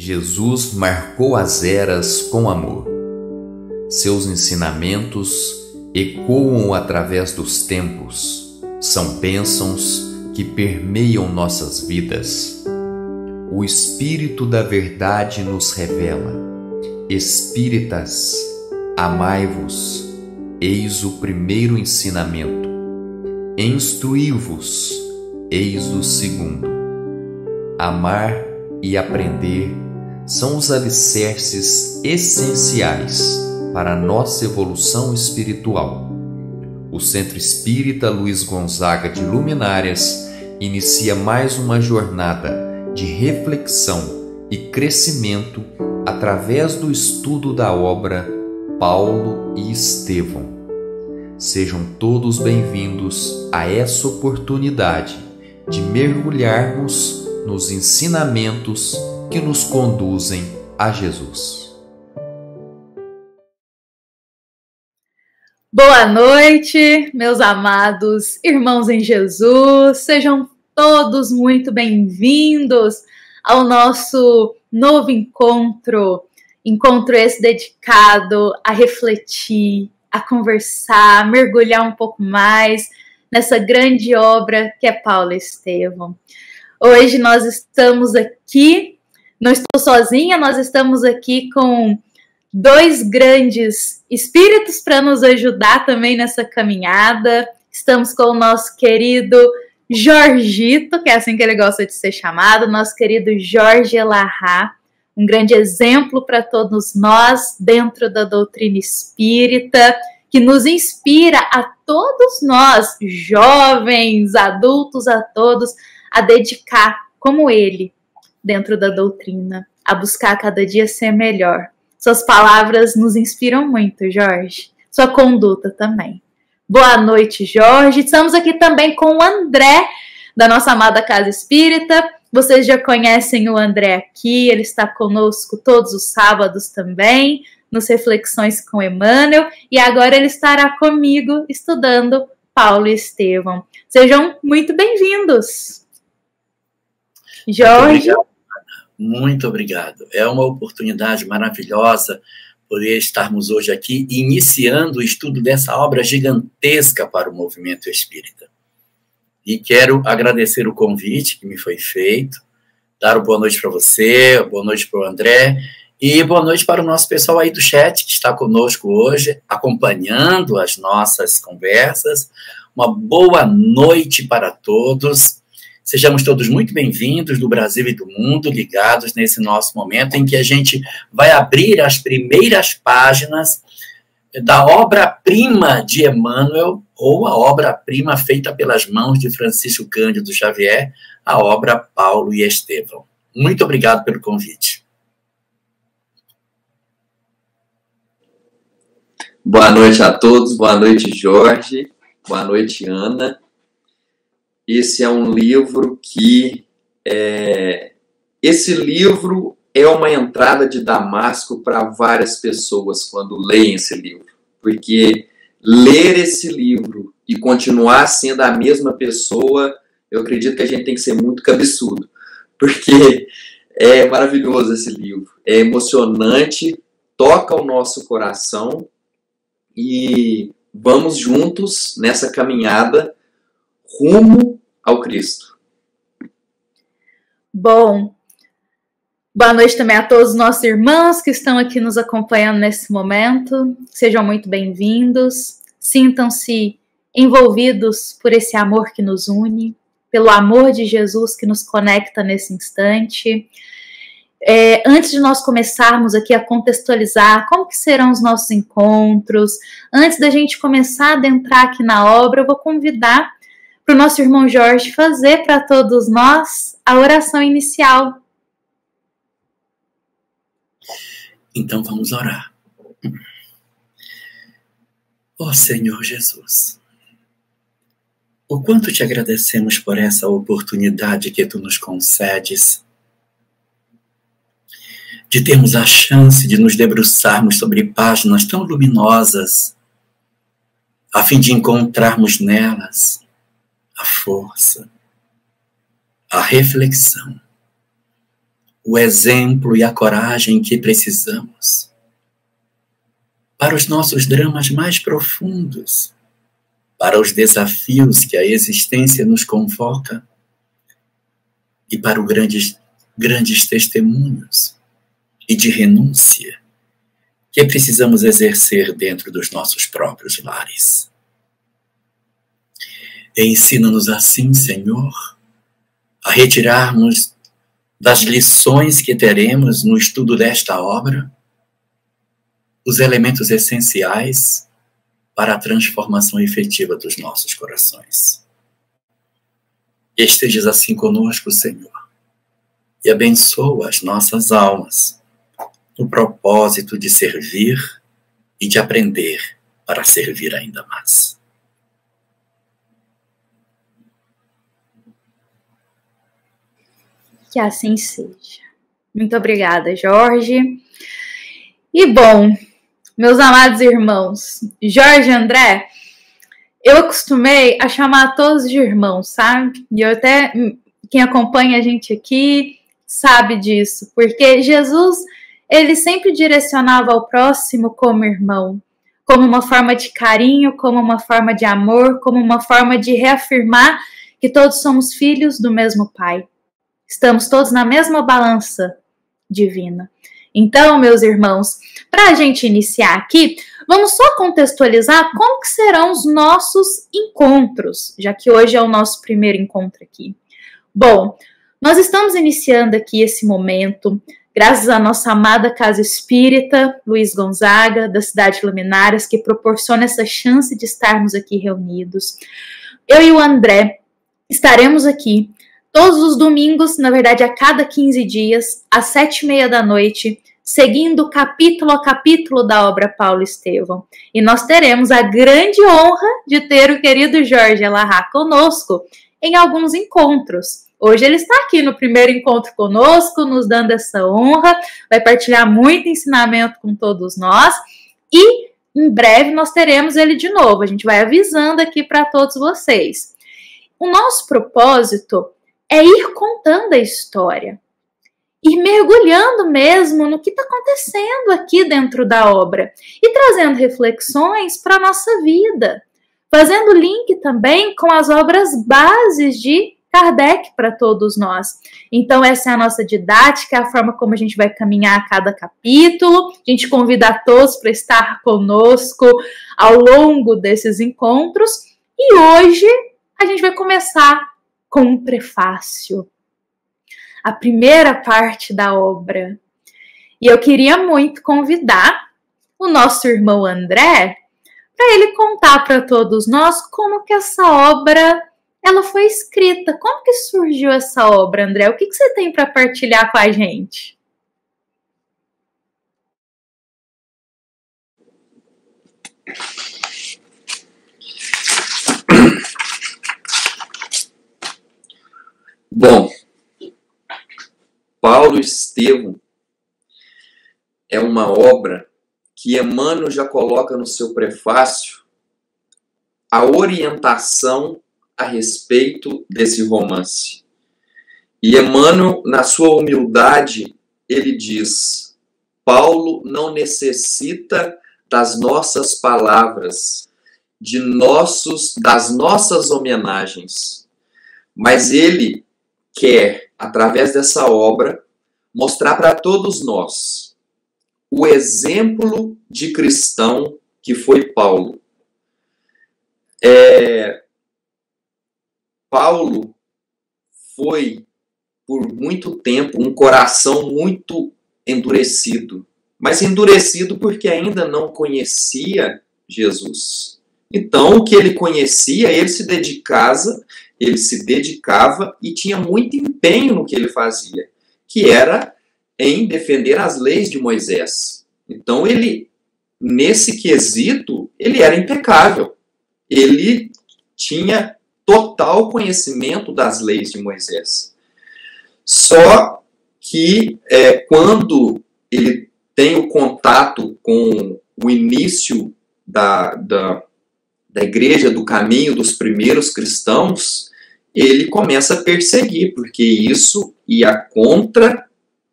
Jesus marcou as eras com amor. Seus ensinamentos ecoam através dos tempos, são bênçãos que permeiam nossas vidas. O Espírito da Verdade nos revela: Espíritas, amai-vos, eis o primeiro ensinamento. Instruí-vos, eis o segundo. Amar e aprender são os alicerces essenciais para a nossa evolução espiritual. O Centro Espírita Luiz Gonzaga de Luminárias inicia mais uma jornada de reflexão e crescimento através do estudo da obra Paulo e Estevão. Sejam todos bem-vindos a essa oportunidade de mergulharmos nos ensinamentos que nos conduzem a Jesus. Boa noite, meus amados irmãos em Jesus. Sejam todos muito bem-vindos ao nosso novo encontro esse dedicado a refletir, a conversar, a mergulhar um pouco mais nessa grande obra que é Paulo e Estevão. Hoje nós estamos aqui, não estou sozinha, nós estamos aqui com dois grandes espíritos para nos ajudar também nessa caminhada. Estamos com o nosso querido Jorgito, que é assim que ele gosta de ser chamado, nosso querido Jorge Elahá, um grande exemplo para todos nós dentro da doutrina espírita, que nos inspira a todos nós, jovens, adultos, a todos, a dedicar como ele dentro da doutrina, a buscar cada dia ser melhor. Suas palavras nos inspiram muito, Jorge. Sua conduta também. Boa noite, Jorge. Estamos aqui também com o André, da nossa amada Casa Espírita. Vocês já conhecem o André aqui, ele está conosco todos os sábados também, nos Reflexões com Emmanuel, e agora ele estará comigo estudando Paulo e Estevão. Sejam muito bem-vindos. Jorge. Muito obrigado. É uma oportunidade maravilhosa poder estarmos hoje aqui iniciando o estudo dessa obra gigantesca para o movimento espírita. E quero agradecer o convite que me foi feito, dar uma boa noite para você, boa noite para o André e boa noite para o nosso pessoal aí do chat que está conosco hoje, acompanhando as nossas conversas. Uma boa noite para todos. Sejamos todos muito bem-vindos do Brasil e do mundo, ligados nesse nosso momento em que a gente vai abrir as primeiras páginas da obra-prima de Emmanuel, ou a obra-prima feita pelas mãos de Francisco Cândido Xavier, a obra Paulo e Estevão. Muito obrigado pelo convite. Boa noite a todos, boa noite, Jorge, boa noite, Ana. Esse é um livro que... Esse livro é uma entrada de Damasco para várias pessoas quando leem esse livro. Porque ler esse livro e continuar sendo a mesma pessoa, eu acredito que a gente tem que ser muito cabeçudo. Porque é maravilhoso esse livro. É emocionante, toca o nosso coração e vamos juntos nessa caminhada rumo ao Cristo. Bom, boa noite também a todos os nossos irmãos que estão aqui nos acompanhando nesse momento. Sejam muito bem-vindos. Sintam-se envolvidos por esse amor que nos une, pelo amor de Jesus que nos conecta nesse instante. Antes de nós começarmos aqui a contextualizar como que serão os nossos encontros, antes da gente começar a adentrar aqui na obra, eu vou convidar para o nosso irmão Jorge fazer para todos nós a oração inicial. Então vamos orar. Ó Senhor Jesus, o quanto te agradecemos por essa oportunidade que tu nos concedes, de termos a chance de nos debruçarmos sobre páginas tão luminosas, a fim de encontrarmos nelas a força, a reflexão, o exemplo e a coragem que precisamos para os nossos dramas mais profundos, para os desafios que a existência nos convoca e para os grandes testemunhos e de renúncia que precisamos exercer dentro dos nossos próprios lares. E ensina-nos assim, Senhor, a retirarmos das lições que teremos no estudo desta obra os elementos essenciais para a transformação efetiva dos nossos corações. Estejas assim conosco, Senhor, e abençoa as nossas almas no propósito de servir e de aprender para servir ainda mais. Que assim seja. Muito obrigada, Jorge. E bom, meus amados irmãos, Jorge e André, eu acostumei a chamar todos de irmãos, sabe? E eu até, quem acompanha a gente aqui sabe disso, porque Jesus, ele sempre direcionava ao próximo como irmão, como uma forma de carinho, como uma forma de amor, como uma forma de reafirmar que todos somos filhos do mesmo Pai. Estamos todos na mesma balança divina. Então, meus irmãos, para a gente iniciar aqui, vamos só contextualizar como que serão os nossos encontros, já que hoje é o nosso primeiro encontro aqui. Bom, nós estamos iniciando aqui esse momento, graças à nossa amada Casa Espírita, Luiz Gonzaga, da Cidade Luminárias, que proporciona essa chance de estarmos aqui reunidos. Eu e o André estaremos aqui todos os domingos, na verdade a cada 15 dias, às 7h30 da noite, seguindo capítulo a capítulo da obra Paulo Estevão. E nós teremos a grande honra de ter o querido Jorge Elahá conosco em alguns encontros. Hoje ele está aqui no primeiro encontro conosco, nos dando essa honra, vai partilhar muito ensinamento com todos nós e em breve nós teremos ele de novo. A gente vai avisando aqui para todos vocês. O nosso propósito é ir contando a história, ir mergulhando mesmo no que está acontecendo aqui dentro da obra e trazendo reflexões para a nossa vida, fazendo link também com as obras bases de Kardec para todos nós. Então essa é a nossa didática, a forma como a gente vai caminhar a cada capítulo. A gente convida a todos para estar conosco ao longo desses encontros e hoje a gente vai começar com um prefácio, a primeira parte da obra. E eu queria muito convidar o nosso irmão André para ele contar para todos nós como que essa obra ela foi escrita, como que surgiu essa obra, André? O que você tem para partilhar com a gente? Bom, Paulo Estevão é uma obra que Emmanuel já coloca no seu prefácio a orientação a respeito desse romance. E Emmanuel, na sua humildade, ele diz: Paulo não necessita das nossas palavras, das nossas homenagens, mas ele quer, através dessa obra, mostrar para todos nós o exemplo de cristão que foi Paulo. Paulo foi, por muito tempo, um coração muito endurecido, mas endurecido porque ainda não conhecia Jesus. Então, o que ele conhecia, ele se dedicava e tinha muito empenho no que ele fazia, que era em defender as leis de Moisés. Então, ele, nesse quesito, ele era impecável. Ele tinha total conhecimento das leis de Moisés. Só que quando ele tem o contato com o início da igreja, do caminho dos primeiros cristãos, ele começa a perseguir, porque isso ia contra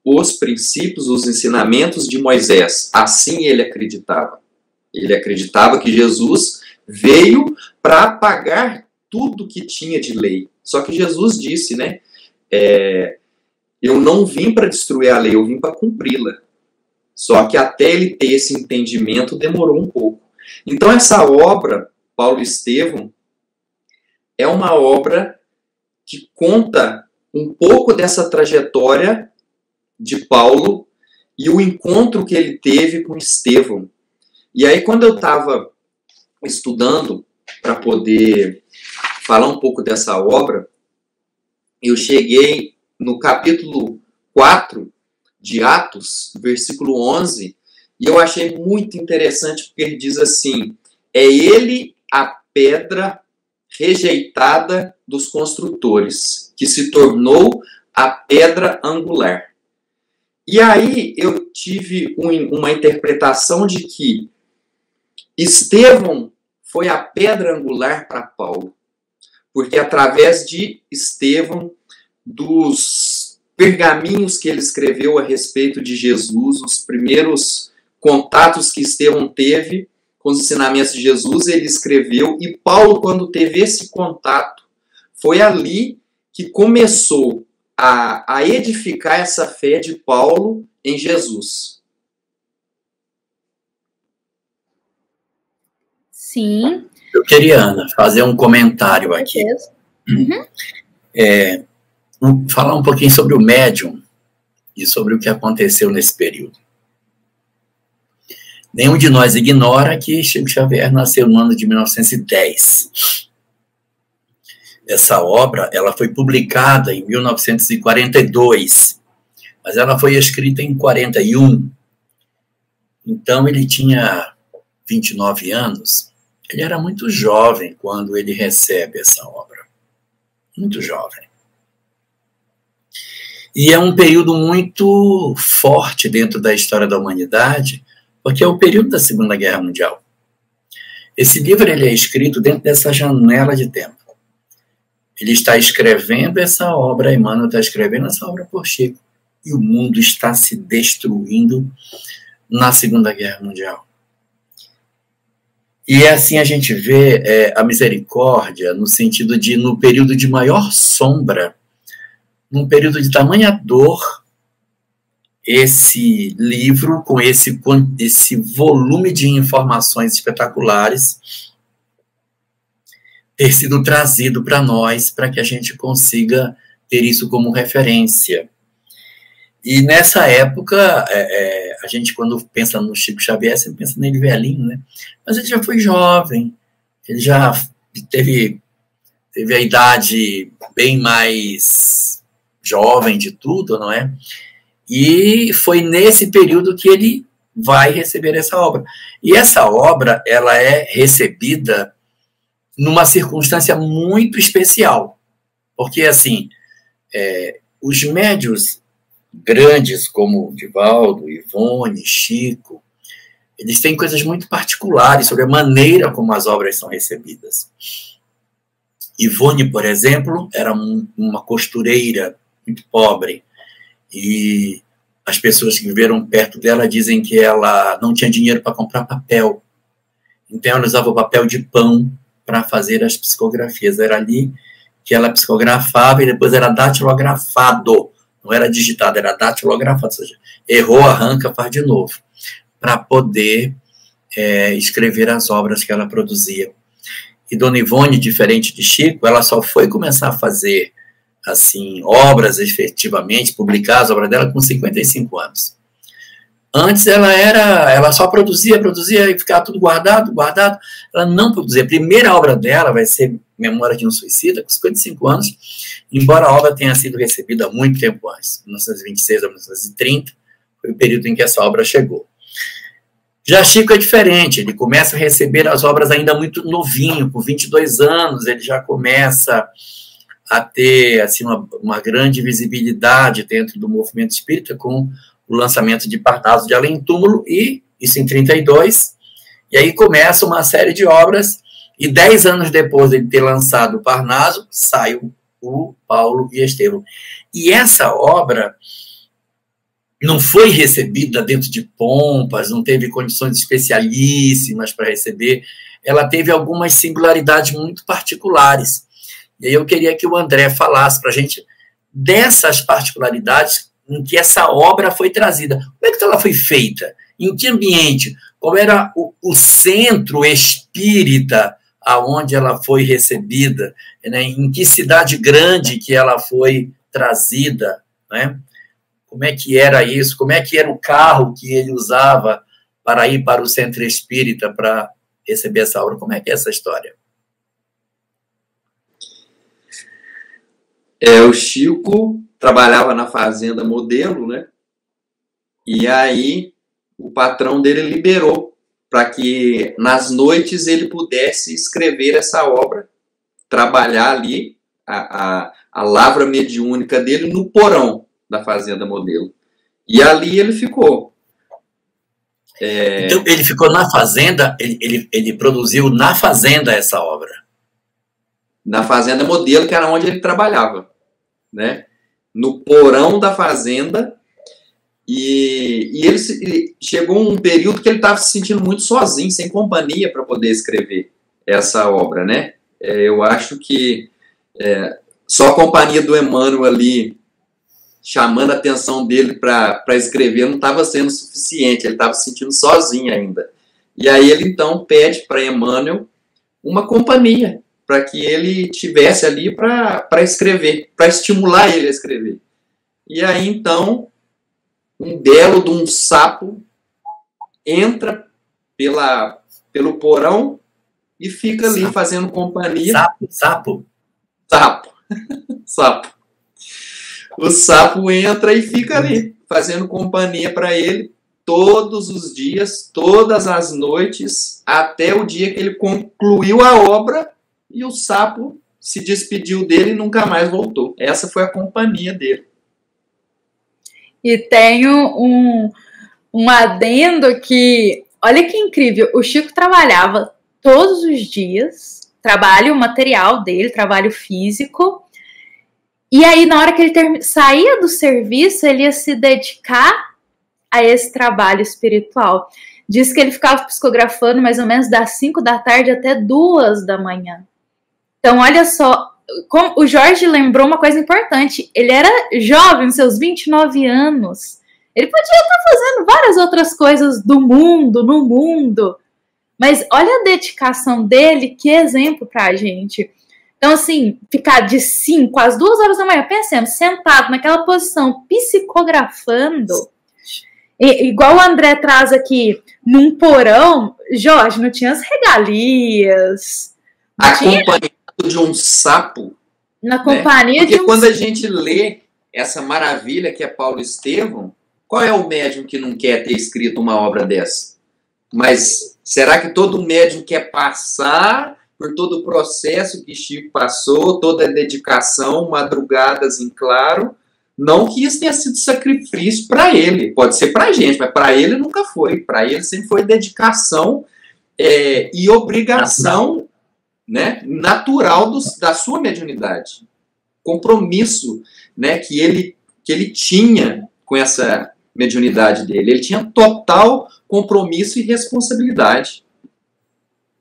os princípios, os ensinamentos de Moisés. Assim ele acreditava. Ele acreditava que Jesus veio para apagar tudo que tinha de lei. Só que Jesus disse, né? Eu não vim para destruir a lei, eu vim para cumpri-la. Só que até ele ter esse entendimento demorou um pouco. Então essa obra, Paulo e Estevão, é uma obra que conta um pouco dessa trajetória de Paulo e o encontro que ele teve com Estevão. E aí, quando eu estava estudando para poder falar um pouco dessa obra, eu cheguei no capítulo 4 de Atos, versículo 11, e eu achei muito interessante porque ele diz assim: é ele a pedra rejeitada dos construtores, que se tornou a pedra angular. E aí eu tive uma interpretação de que Estevão foi a pedra angular para Paulo, porque através de Estevão, dos pergaminhos que ele escreveu a respeito de Jesus, os primeiros contatos que Estevão teve com os ensinamentos de Jesus, ele escreveu, e Paulo, quando teve esse contato, foi ali que começou a edificar essa fé de Paulo em Jesus. Sim. Eu queria, Ana, fazer um comentário aqui. Falar um pouquinho sobre o médium e sobre o que aconteceu nesse período. Nenhum de nós ignora que Chico Xavier nasceu no ano de 1910. Essa obra ela foi publicada em 1942, mas ela foi escrita em 41. Então, ele tinha 29 anos. Ele era muito jovem quando ele recebe essa obra. Muito jovem. E é um período muito forte dentro da história da humanidade, porque é o período da Segunda Guerra Mundial. Esse livro ele é escrito dentro dessa janela de tempo. Ele está escrevendo essa obra, Emmanuel está escrevendo essa obra por Chico, e o mundo está se destruindo na Segunda Guerra Mundial. E assim a gente vê a misericórdia no sentido de, no período de maior sombra, num período de tamanha dor, esse livro, com esse volume de informações espetaculares, ter sido trazido para nós, para que a gente consiga ter isso como referência. E nessa época, a gente, quando pensa no Chico Xavier, sempre pensa nele velhinho, né? Mas ele já foi jovem, ele já teve a idade bem mais jovem de tudo, não é? E foi nesse período que ele vai receber essa obra. E essa obra, ela é recebida numa circunstância muito especial. Porque, assim, os médios grandes, como Divaldo, Ivone, Chico, eles têm coisas muito particulares sobre a maneira como as obras são recebidas. Ivone, por exemplo, era uma costureira muito pobre, e as pessoas que viveram perto dela dizem que ela não tinha dinheiro para comprar papel. Então, ela usava o papel de pão para fazer as psicografias. Era ali que ela psicografava e depois era datilografado. Não era digitado, era datilografado. Ou seja, errou, arranca, faz de novo. Para poder escrever as obras que ela produzia. E Dona Ivone, diferente de Chico, ela só foi começar a fazer assim, obras efetivamente, publicar as obras dela com 55 anos. Antes ela só produzia e ficava tudo guardado. Ela não produzia. A primeira obra dela vai ser Memória de um Suicida, com 55 anos, embora a obra tenha sido recebida há muito tempo antes, 1926 a 1930, foi o período em que essa obra chegou. Já Chico é diferente, ele começa a receber as obras ainda muito novinho, com 22 anos, ele já começa a ter assim, uma grande visibilidade dentro do movimento espírita, com o lançamento de Parnaso de Além Túmulo, e isso em 32, e aí começa uma série de obras, e 10 anos depois de ter lançado o Parnaso, sai o Paulo e Estevão. E essa obra, não foi recebida dentro de pompas, não teve condições especialíssimas para receber, ela teve algumas singularidades muito particulares. E aí eu queria que o André falasse para a gente dessas particularidades em que essa obra foi trazida. Como é que ela foi feita? Em que ambiente? Qual era o centro espírita aonde ela foi recebida? Né? Em que cidade grande que ela foi trazida? Né? Como é que era isso? Como é que era o carro que ele usava para ir para o centro espírita para receber essa obra? Como é que é essa história? O Chico trabalhava na fazenda Modelo, né? E aí o patrão dele liberou para que nas noites ele pudesse escrever essa obra, trabalhar ali a lavra mediúnica dele no porão da fazenda Modelo. E ali ele ficou. Então ele ficou na fazenda, ele produziu na fazenda essa obra. Na fazenda Modelo, que era onde ele trabalhava, né? No porão da fazenda. E ele chegou um período que ele estava se sentindo muito sozinho, sem companhia para poder escrever essa obra, né? Eu acho que só a companhia do Emmanuel ali chamando a atenção dele para escrever não estava sendo suficiente, ele estava se sentindo sozinho ainda. E aí ele então pede para Emmanuel uma companhia, para que ele tivesse ali para escrever, para estimular ele a escrever. E aí então um belo de um sapo entra pelo porão e fica ali fazendo companhia. Sapo. O sapo entra e fica ali fazendo companhia para ele todos os dias, todas as noites, até o dia que ele concluiu a obra e o sapo se despediu dele e nunca mais voltou. Essa foi a companhia dele. E tenho um adendo que, olha que incrível, o Chico trabalhava todos os dias, trabalho material dele, trabalho físico, e aí na hora que ele saía do serviço, ele ia se dedicar a esse trabalho espiritual. Diz que ele ficava psicografando mais ou menos das 5 da tarde até 2 da manhã. Então, olha só, como o Jorge lembrou uma coisa importante. Ele era jovem, seus 29 anos. Ele podia estar fazendo várias outras coisas do mundo, no mundo. Mas olha a dedicação dele, que exemplo pra gente. Então, assim, ficar de 5 às 2 horas da manhã, pensando, sentado naquela posição, psicografando. Igual o André traz aqui, num porão, Jorge, não tinha as regalias. Acompanhado de um sapo. Na companhia, né? Porque quando a gente lê essa maravilha que é Paulo Estevão, qual é o médium que não quer ter escrito uma obra dessa? Mas será que todo médium quer passar por todo o processo que Chico passou, toda a dedicação, madrugadas em claro? Não que isso tenha sido sacrifício para ele, pode ser para a gente, mas para ele nunca foi. Para ele sempre foi dedicação e obrigação, né, natural da sua mediunidade. Compromisso, né, que ele tinha com essa mediunidade dele. Ele tinha total compromisso e responsabilidade.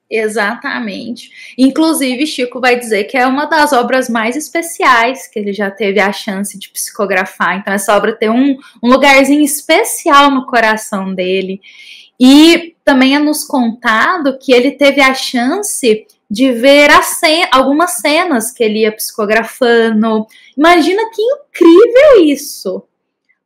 Exatamente. Inclusive, Chico vai dizer que é uma das obras mais especiais que ele já teve a chance de psicografar. Então, essa obra tem um lugarzinho especial no coração dele. E também é nos contado que ele teve a chance de ver algumas cenas que ele ia psicografando. Imagina que incrível isso!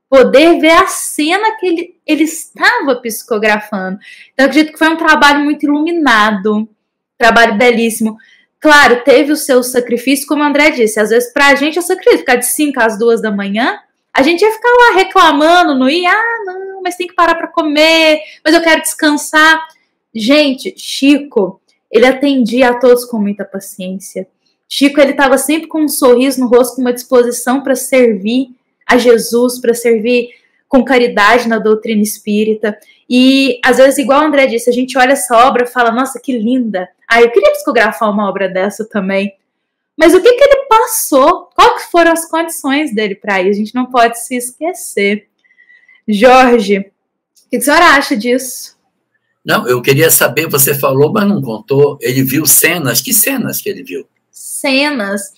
Poder ver a cena que ele estava psicografando. Então, eu acredito que foi um trabalho muito iluminado, trabalho belíssimo. Claro, teve o seu sacrifício, como o André disse, às vezes pra gente é sacrifício, ficar de 5 às 2 da manhã, a gente ia ficar lá reclamando, não ia, não, mas tem que parar para comer, mas eu quero descansar. Gente, Chico, ele atendia a todos com muita paciência. Chico, ele estava sempre com um sorriso no rosto, com uma disposição para servir a Jesus, para servir com caridade na doutrina espírita. E, às vezes, igual o André disse, a gente olha essa obra e fala, nossa, que linda. Eu queria psicografar uma obra dessa também. Mas o que ele passou? Quais foram as condições dele para ir? A gente não pode se esquecer. Jorge, o que a senhora acha disso? Não, eu queria saber, você falou, mas não contou. Ele viu cenas. Que cenas que ele viu? Cenas.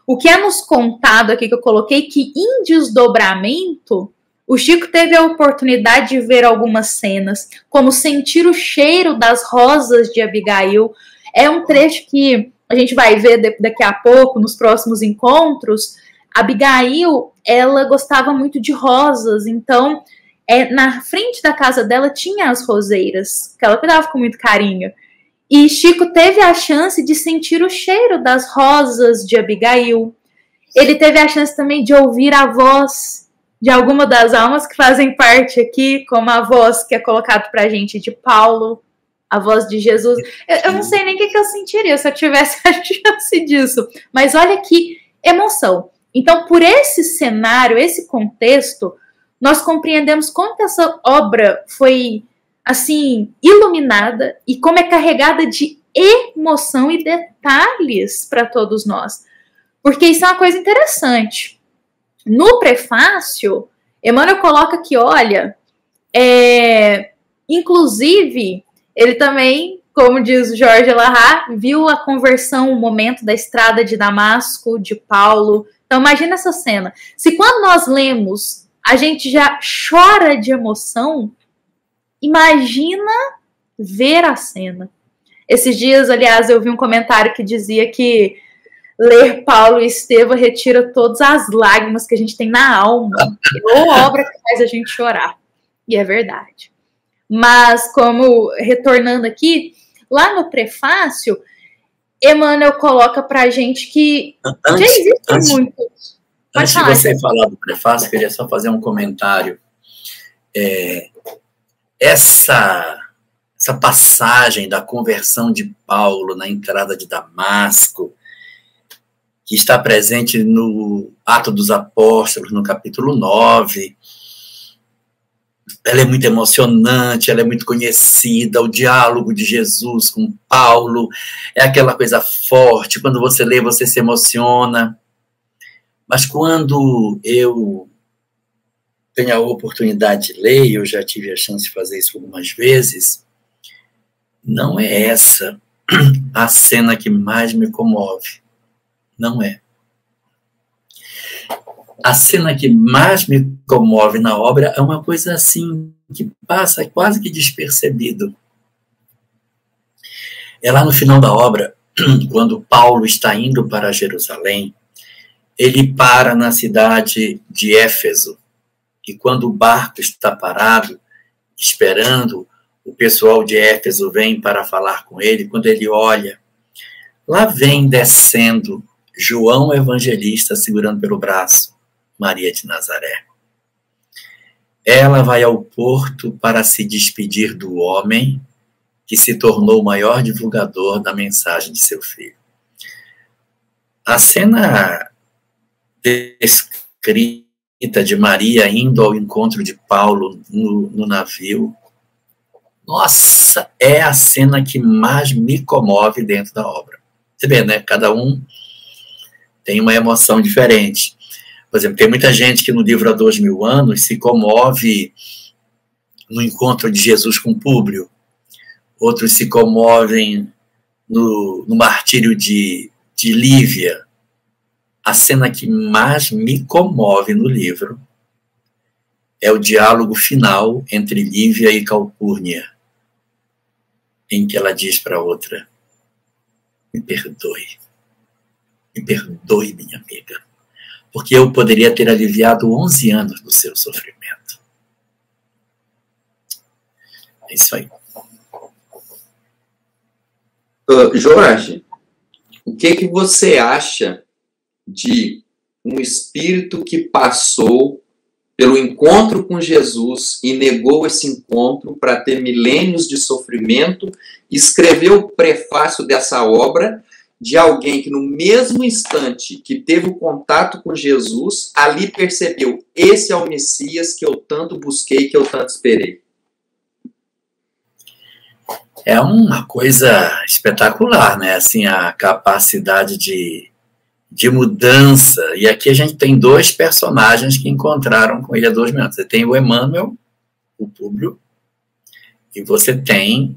O que é nos contado aqui, que eu coloquei, que em desdobramento, o Chico teve a oportunidade de ver algumas cenas, como sentir o cheiro das rosas de Abigail. É um trecho que a gente vai ver daqui a pouco, nos próximos encontros. Abigail, ela gostava muito de rosas, então na frente da casa dela tinha as roseiras, que ela cuidava com muito carinho. E Chico teve a chance de sentir o cheiro das rosas de Abigail. Ele teve a chance também de ouvir a voz de alguma das almas que fazem parte aqui, como a voz que é colocada pra gente de Paulo, a voz de Jesus. Eu não sei nem o que eu sentiria se eu tivesse a chance disso. Mas olha que emoção. Então, por esse cenário, esse contexto, nós compreendemos como essa obra foi, assim, iluminada e como é carregada de emoção e detalhes para todos nós. Porque isso é uma coisa interessante. No prefácio, Emmanuel coloca que, olha, inclusive, ele também, como diz Jorge Lahar, viu a conversão, o momento da estrada de Damasco, de Paulo. Então, imagina essa cena. Se quando nós lemos, a gente já chora de emoção, imagina ver a cena. Esses dias, aliás, eu vi um comentário que dizia que ler Paulo e Estevão retira todas as lágrimas que a gente tem na alma. Ou obra que faz a gente chorar. E é verdade. Mas, como, retornando aqui, lá no prefácio, Emmanuel coloca pra gente que já existem muitos. Antes de você falar do prefácio, eu queria só fazer um comentário. Essa passagem da conversão de Paulo na entrada de Damasco, que está presente no Atos dos Apóstolos, no capítulo 9, ela é muito emocionante, ela é muito conhecida, o diálogo de Jesus com Paulo, é aquela coisa forte, quando você lê, você se emociona. Mas quando eu tenho a oportunidade de ler, eu já tive a chance de fazer isso algumas vezes, não é essa a cena que mais me comove. Não é. A cena que mais me comove na obra é uma coisa assim, que passa quase que despercebido. É lá no final da obra, quando Paulo está indo para Jerusalém, ele para na cidade de Éfeso, e quando o barco está parado, esperando, o pessoal de Éfeso vem para falar com ele, quando ele olha, lá vem descendo João Evangelista segurando pelo braço Maria de Nazaré. Ela vai ao porto para se despedir do homem que se tornou o maior divulgador da mensagem de seu filho. A cena descrita de Maria indo ao encontro de Paulo no navio, nossa, é a cena que mais me comove dentro da obra. Você vê, né? Cada um tem uma emoção diferente. Por exemplo, tem muita gente que no livro Há 2000 anos se comove no encontro de Jesus com Públio. Outros se comovem no martírio de Lívia. A cena que mais me comove no livro é o diálogo final entre Lívia e Calpurnia, em que ela diz para a outra: me perdoe, minha amiga, porque eu poderia ter aliviado 11 anos do seu sofrimento. É isso aí. Jorge, o que você acha de um espírito que passou pelo encontro com Jesus e negou esse encontro para ter milênios de sofrimento, escreveu o prefácio dessa obra de alguém que no mesmo instante que teve o contato com Jesus, ali percebeu: esse é o Messias que eu tanto busquei, que eu tanto esperei? É uma coisa espetacular, né? Assim, a capacidade de de mudança. E aqui a gente tem dois personagens que encontraram com ele há 2 mil anos. Você tem o Emmanuel, o Públio, e você tem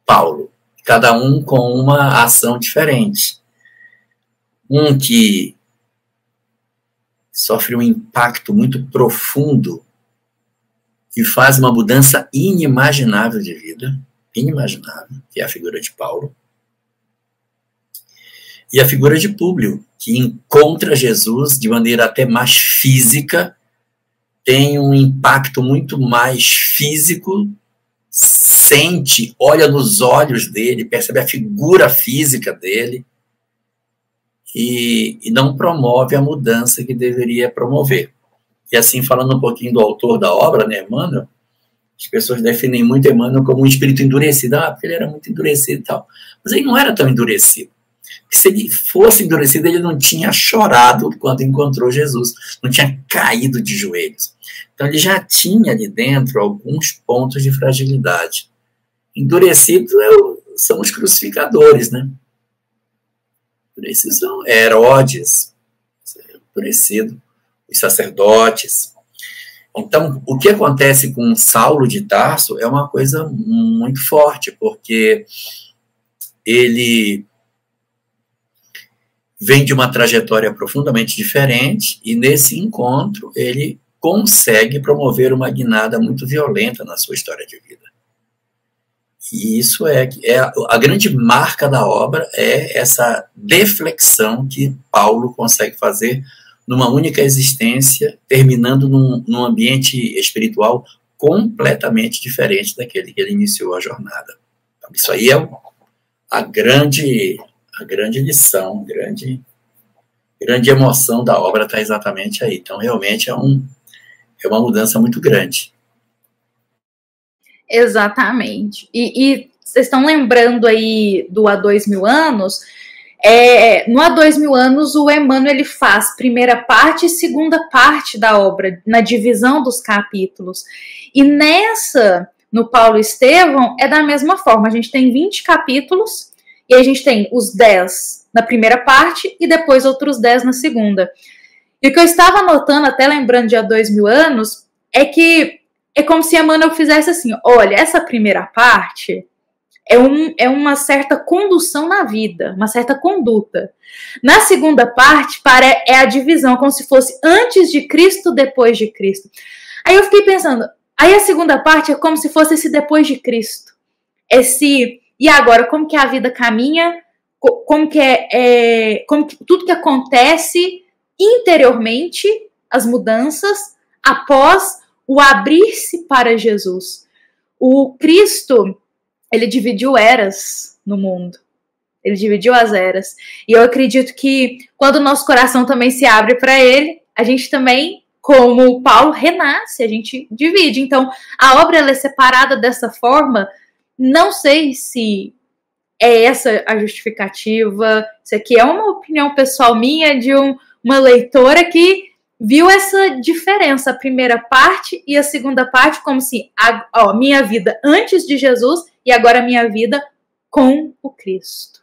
Paulo. Cada um com uma ação diferente. Um que sofre um impacto muito profundo e faz uma mudança inimaginável de vida, inimaginável, que é a figura de Paulo. E a figura de Públio, que encontra Jesus de maneira até mais física, tem um impacto muito mais físico, sente, olha nos olhos dele, percebe a figura física dele e não promove a mudança que deveria promover. E assim, falando um pouquinho do autor da obra, né, Emmanuel, as pessoas definem muito Emmanuel como um espírito endurecido, porque ele era muito endurecido e tal. Mas ele não era tão endurecido. Porque se ele fosse endurecido, ele não tinha chorado quando encontrou Jesus, não tinha caído de joelhos. Então ele já tinha ali dentro alguns pontos de fragilidade. Endurecidos são os crucificadores, né? Endurecidos são Herodes, endurecido, os sacerdotes. Então, o que acontece com Saulo de Tarso é uma coisa muito forte, porque ele vem de uma trajetória profundamente diferente e, nesse encontro, ele consegue promover uma guinada muito violenta na sua história de vida. E isso é a grande marca da obra, é essa deflexão que Paulo consegue fazer numa única existência, terminando num ambiente espiritual completamente diferente daquele que ele iniciou a jornada. Então, isso aí é a grande lição, grande emoção da obra está exatamente aí. Então, realmente é uma mudança muito grande. Exatamente. E vocês estão lembrando aí do Há 2 mil anos? No Há 2 mil anos, o Emmanuel ele faz primeira parte e segunda parte da obra, na divisão dos capítulos. E no Paulo Estevão, é da mesma forma. A gente tem 20 capítulos, e a gente tem os 10 na primeira parte, e depois outros 10 na segunda. E o que eu estava notando, até lembrando de Há 2 mil anos, é que é como se Emmanuel fizesse assim, olha, essa primeira parte é uma certa condução na vida, uma certa conduta. Na segunda parte, é a divisão, como se fosse antes de Cristo, depois de Cristo. Aí eu fiquei pensando, aí a segunda parte é como se fosse esse depois de Cristo. E agora, como que a vida caminha, como que tudo que acontece interiormente, as mudanças, após o abrir-se para Jesus. O Cristo, ele dividiu eras no mundo. Ele dividiu as eras. E eu acredito que quando o nosso coração também se abre para ele, a gente também, como Paulo, renasce, a gente divide. Então, a obra ela é separada dessa forma. Não sei se é essa a justificativa. Isso aqui é uma opinião pessoal minha de uma leitora que viu essa diferença, a primeira parte e a segunda parte, como se minha vida antes de Jesus e agora minha vida com o Cristo.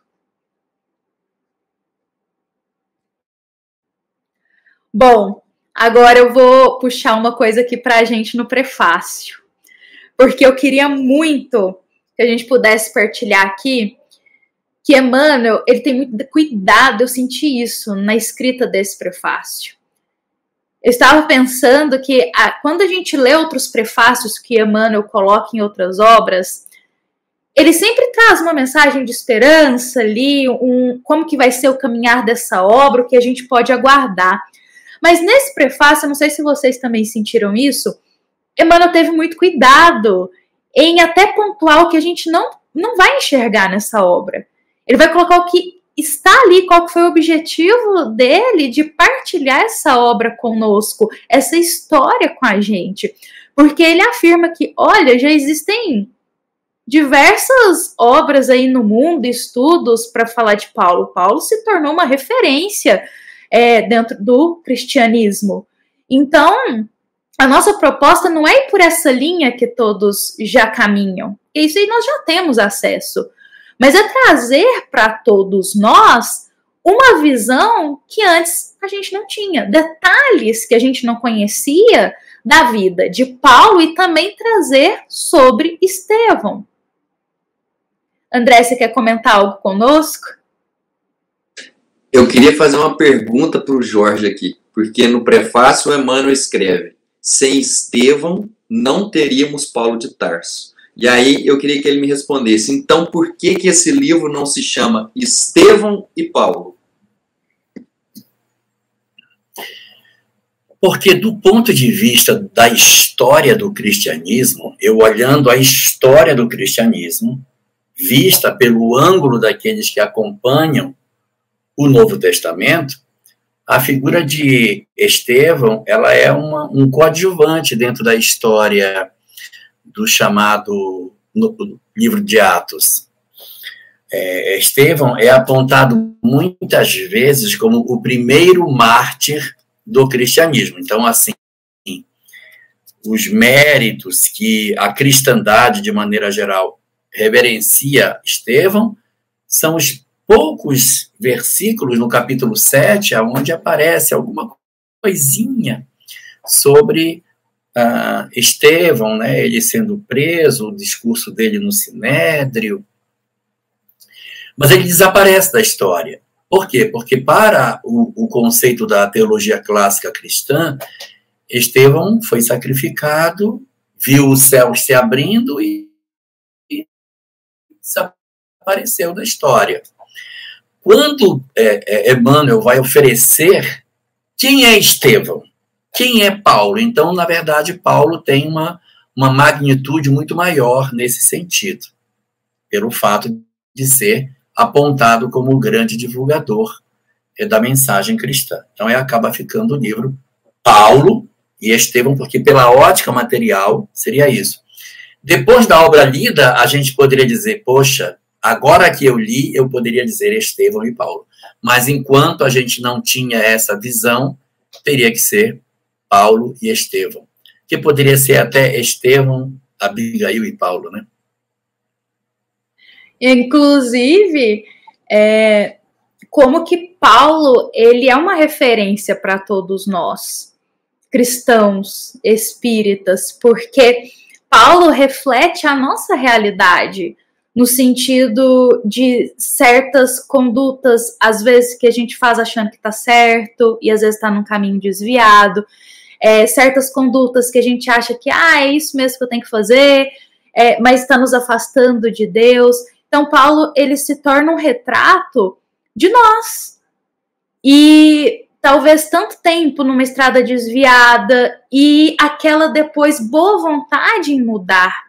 Bom, agora eu vou puxar uma coisa aqui para a gente no prefácio, porque eu queria muito que a gente pudesse partilhar aqui que Emmanuel, ele tem muito cuidado, eu senti isso na escrita desse prefácio. Eu estava pensando que quando a gente lê outros prefácios que Emmanuel coloca em outras obras, ele sempre traz uma mensagem de esperança ali, como que vai ser o caminhar dessa obra, o que a gente pode aguardar. Mas nesse prefácio, eu não sei se vocês também sentiram isso, Emmanuel teve muito cuidado em até pontuar o que a gente não vai enxergar nessa obra. Ele vai colocar o que está ali, qual foi o objetivo dele de partilhar essa obra conosco, essa história com a gente. Porque ele afirma que, olha, já existem diversas obras aí no mundo, estudos para falar de Paulo. Paulo se tornou uma referência dentro do cristianismo. Então, a nossa proposta não é ir por essa linha que todos já caminham. Isso aí nós já temos acesso. Mas é trazer para todos nós uma visão que antes a gente não tinha, detalhes que a gente não conhecia da vida de Paulo e também trazer sobre Estevão. André, você quer comentar algo conosco? Eu queria fazer uma pergunta para o Jorge aqui, porque no prefácio o Emmanuel escreve: sem Estevão não teríamos Paulo de Tarso. E aí eu queria que ele me respondesse, então por que esse livro não se chama Estevão e Paulo? Porque do ponto de vista da história do cristianismo, eu olhando a história do cristianismo, vista pelo ângulo daqueles que acompanham o Novo Testamento, a figura de Estevão, ela é um coadjuvante dentro da história do chamado no livro de Atos. Estevão é apontado muitas vezes como o primeiro mártir do cristianismo. Então, assim, os méritos que a cristandade, de maneira geral, reverencia Estevão são os poucos versículos no capítulo 7, onde aparece alguma coisinha sobre Estevão, né, ele sendo preso, o discurso dele no Sinédrio. Mas ele desaparece da história. Por quê? Porque para o conceito da teologia clássica cristã, Estevão foi sacrificado, viu o céu se abrindo e desapareceu da história. Quando Emmanuel vai oferecer quem é Estevão, quem é Paulo, então, na verdade, Paulo tem uma magnitude muito maior nesse sentido, pelo fato de ser apontado como o grande divulgador da mensagem cristã. Então, acaba ficando o livro Paulo e Estevão, porque pela ótica material seria isso. Depois da obra lida, a gente poderia dizer, poxa, agora que eu li, eu poderia dizer Estevão e Paulo. Mas enquanto a gente não tinha essa visão, teria que ser Paulo e Estevão. Que poderia ser até Estevão, Abigail e Paulo, né? Inclusive, como que Paulo, ele é uma referência para todos nós, cristãos, espíritas, porque Paulo reflete a nossa realidade, no sentido de certas condutas, às vezes que a gente faz achando que está certo, e às vezes está num caminho desviado, certas condutas que a gente acha que é isso mesmo que eu tenho que fazer, mas está nos afastando de Deus. Então, Paulo, ele se torna um retrato de nós. E talvez tanto tempo numa estrada desviada e aquela depois boa vontade em mudar,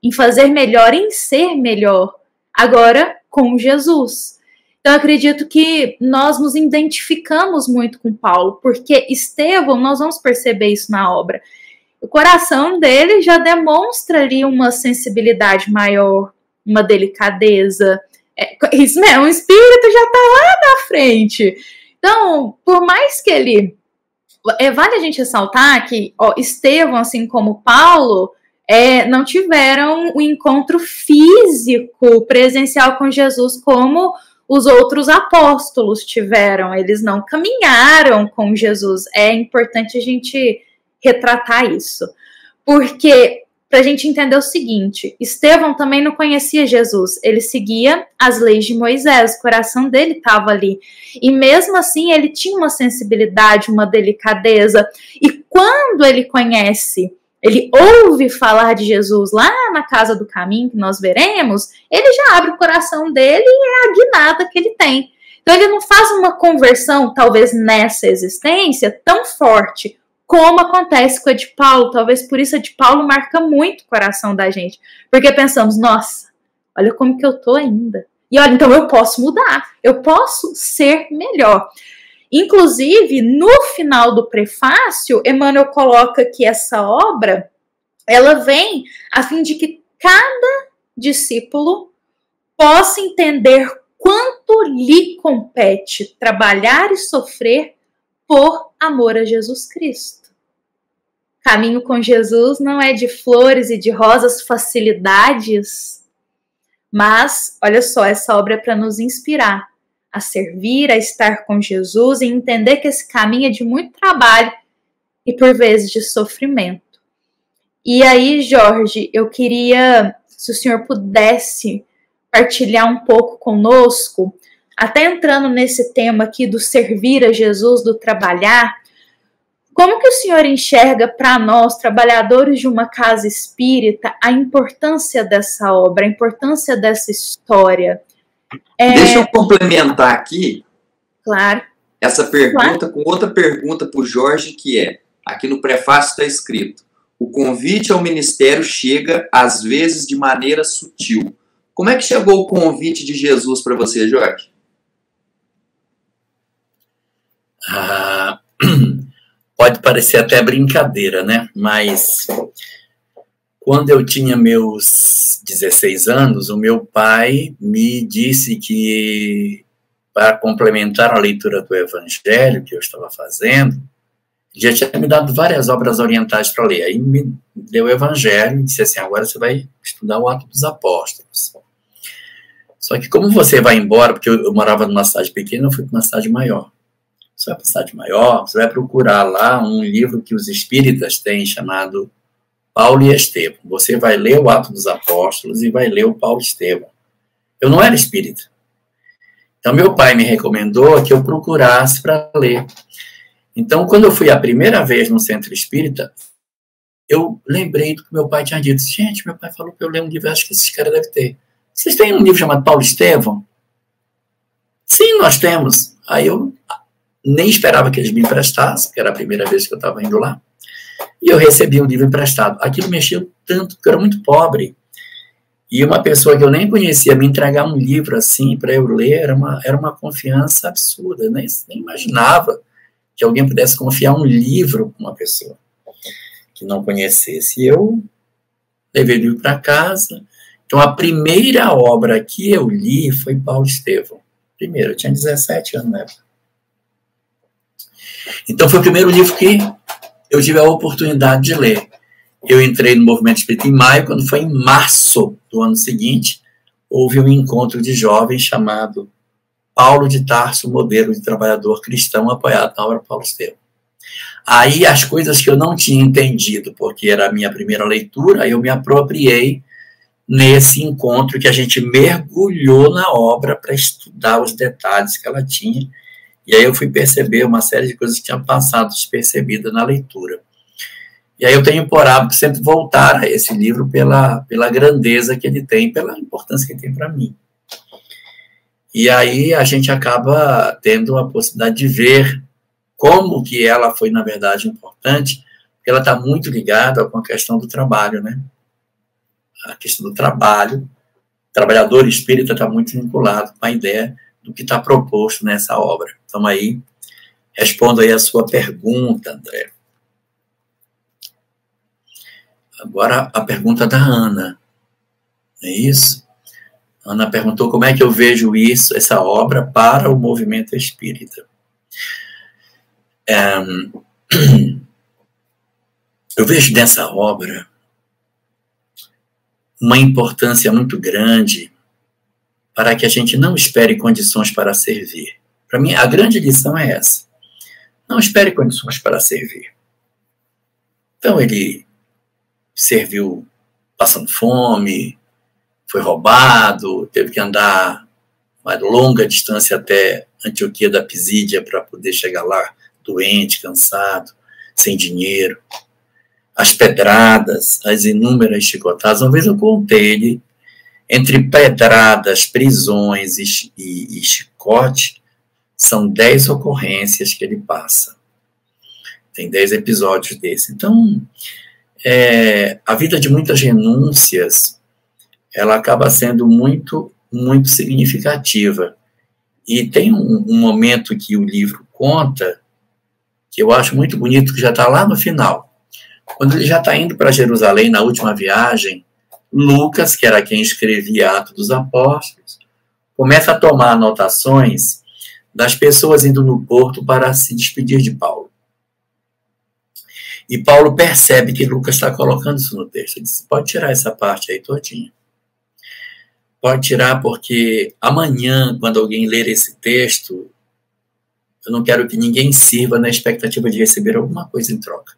em fazer melhor, em ser melhor, agora com Jesus. Então, eu acredito que nós nos identificamos muito com Paulo, porque Estevão, nós vamos perceber isso na obra. O coração dele já demonstra ali uma sensibilidade maior, uma delicadeza. Isso mesmo, o espírito já está lá na frente. Então, por mais que ele... vale a gente ressaltar que Estevão, assim como Paulo, não tiveram um encontro físico, presencial com Jesus como os outros apóstolos tiveram. Eles não caminharam com Jesus. É importante a gente retratar isso. Porque, para a gente entender o seguinte, Estevão também não conhecia Jesus. Ele seguia as leis de Moisés. O coração dele estava ali. E mesmo assim, ele tinha uma sensibilidade, uma delicadeza. E quando ele conhece... ele ouve falar de Jesus lá na Casa do Caminho, que nós veremos, ele já abre o coração dele e é a guinada que ele tem. Então ele não faz uma conversão, talvez nessa existência, tão forte como acontece com a de Paulo. Talvez por isso a de Paulo marca muito o coração da gente. Porque pensamos, nossa, olha como que eu tô ainda. E olha, então eu posso mudar, eu posso ser melhor. Inclusive, no final do prefácio, Emmanuel coloca que essa obra, ela vem a fim de que cada discípulo possa entender quanto lhe compete trabalhar e sofrer por amor a Jesus Cristo. Caminho com Jesus não é de flores e de rosas, facilidades, mas, olha só, essa obra é para nos inspirar a servir, a estar com Jesus e entender que esse caminho é de muito trabalho e por vezes de sofrimento. E aí, Jorge, eu queria, se o senhor pudesse partilhar um pouco conosco, até entrando nesse tema aqui do servir a Jesus, do trabalhar, como que o senhor enxerga para nós, trabalhadores de uma casa espírita, a importância dessa obra, a importância dessa história? Deixa eu complementar aqui, claro, essa pergunta com outra pergunta para o Jorge, que é, aqui no prefácio está escrito, o convite ao ministério chega, às vezes, de maneira sutil. Como é que chegou o convite de Jesus para você, Jorge? Pode parecer até brincadeira, né? Mas quando eu tinha meus 16 anos, o meu pai me disse que, para complementar a leitura do Evangelho que eu estava fazendo, já tinha me dado várias obras orientais para ler. Aí me deu o Evangelho e disse assim, agora você vai estudar o Atos dos Apóstolos. Só que como você vai embora, porque eu morava numa cidade pequena, eu fui para uma cidade maior. Você vai para uma cidade maior, você vai procurar lá um livro que os espíritas têm chamado Paulo e Estevão. Você vai ler o Atos dos Apóstolos e vai ler o Paulo e Estevão. Eu não era espírita. Então, meu pai me recomendou que eu procurasse para ler. Então, quando eu fui a primeira vez no centro espírita, eu lembrei do que meu pai tinha dito. Gente, meu pai falou que eu leio um livro, acho que esses caras devem ter. Vocês têm um livro chamado Paulo e Estevão? Sim, nós temos. Aí eu nem esperava que eles me emprestassem, porque era a primeira vez que eu estava indo lá. E eu recebi um livro emprestado. Aquilo mexeu tanto, porque eu era muito pobre. E uma pessoa que eu nem conhecia me entregar um livro assim para eu ler, era uma confiança absurda. Eu nem imaginava que alguém pudesse confiar um livro para uma pessoa que não conhecesse. E eu levei o livro para casa. Então, a primeira obra que eu li foi Paulo e Estevão. Primeiro, eu tinha 17 anos na época. Então, foi o primeiro livro que eu tive a oportunidade de ler. Eu entrei no movimento espírita em maio, quando foi em março do ano seguinte, houve um encontro de jovens chamado Paulo de Tarso, modelo de trabalhador cristão, apoiado na obra Paulo Estevão. Aí, as coisas que eu não tinha entendido, porque era a minha primeira leitura, eu me apropriei nesse encontro que a gente mergulhou na obra para estudar os detalhes que ela tinha. E aí eu fui perceber uma série de coisas que tinham passado despercebida na leitura. E aí eu tenho por hábito sempre voltar a esse livro pela grandeza que ele tem, pela importância que ele tem para mim. E aí a gente acaba tendo a possibilidade de ver como que ela foi, na verdade, importante, porque ela está muito ligada com a questão do trabalho, né? A questão do trabalho, o trabalhador espírita está muito vinculado com a ideia do que está proposto nessa obra. Então, aí, respondo aí a sua pergunta, André. Agora, a pergunta da Ana. É isso? A Ana perguntou como é que eu vejo isso, essa obra, para o movimento espírita. Eu vejo nessa obra uma importância muito grande para que a gente não espere condições para servir. Para mim, a grande lição é essa. Não espere condições para servir. Então, ele serviu passando fome, foi roubado, teve que andar uma longa distância até Antioquia da Pisídia para poder chegar lá, doente, cansado, sem dinheiro. As pedradas, as inúmeras chicotadas. Uma vez eu contei ele, entre pedradas, prisões e chicote, são 10 ocorrências que ele passa. Tem 10 episódios desse. Então, a vida de muitas renúncias, ela acaba sendo muito, muito significativa. E tem um momento que o livro conta, que eu acho muito bonito, que já está lá no final. Quando ele já está indo para Jerusalém, na última viagem, Lucas, que era quem escrevia Atos dos Apóstolos, começa a tomar anotações das pessoas indo no porto para se despedir de Paulo. E Paulo percebe que Lucas está colocando isso no texto. Ele diz, pode tirar essa parte aí todinha. Pode tirar, porque amanhã, quando alguém ler esse texto, eu não quero que ninguém sirva na expectativa de receber alguma coisa em troca.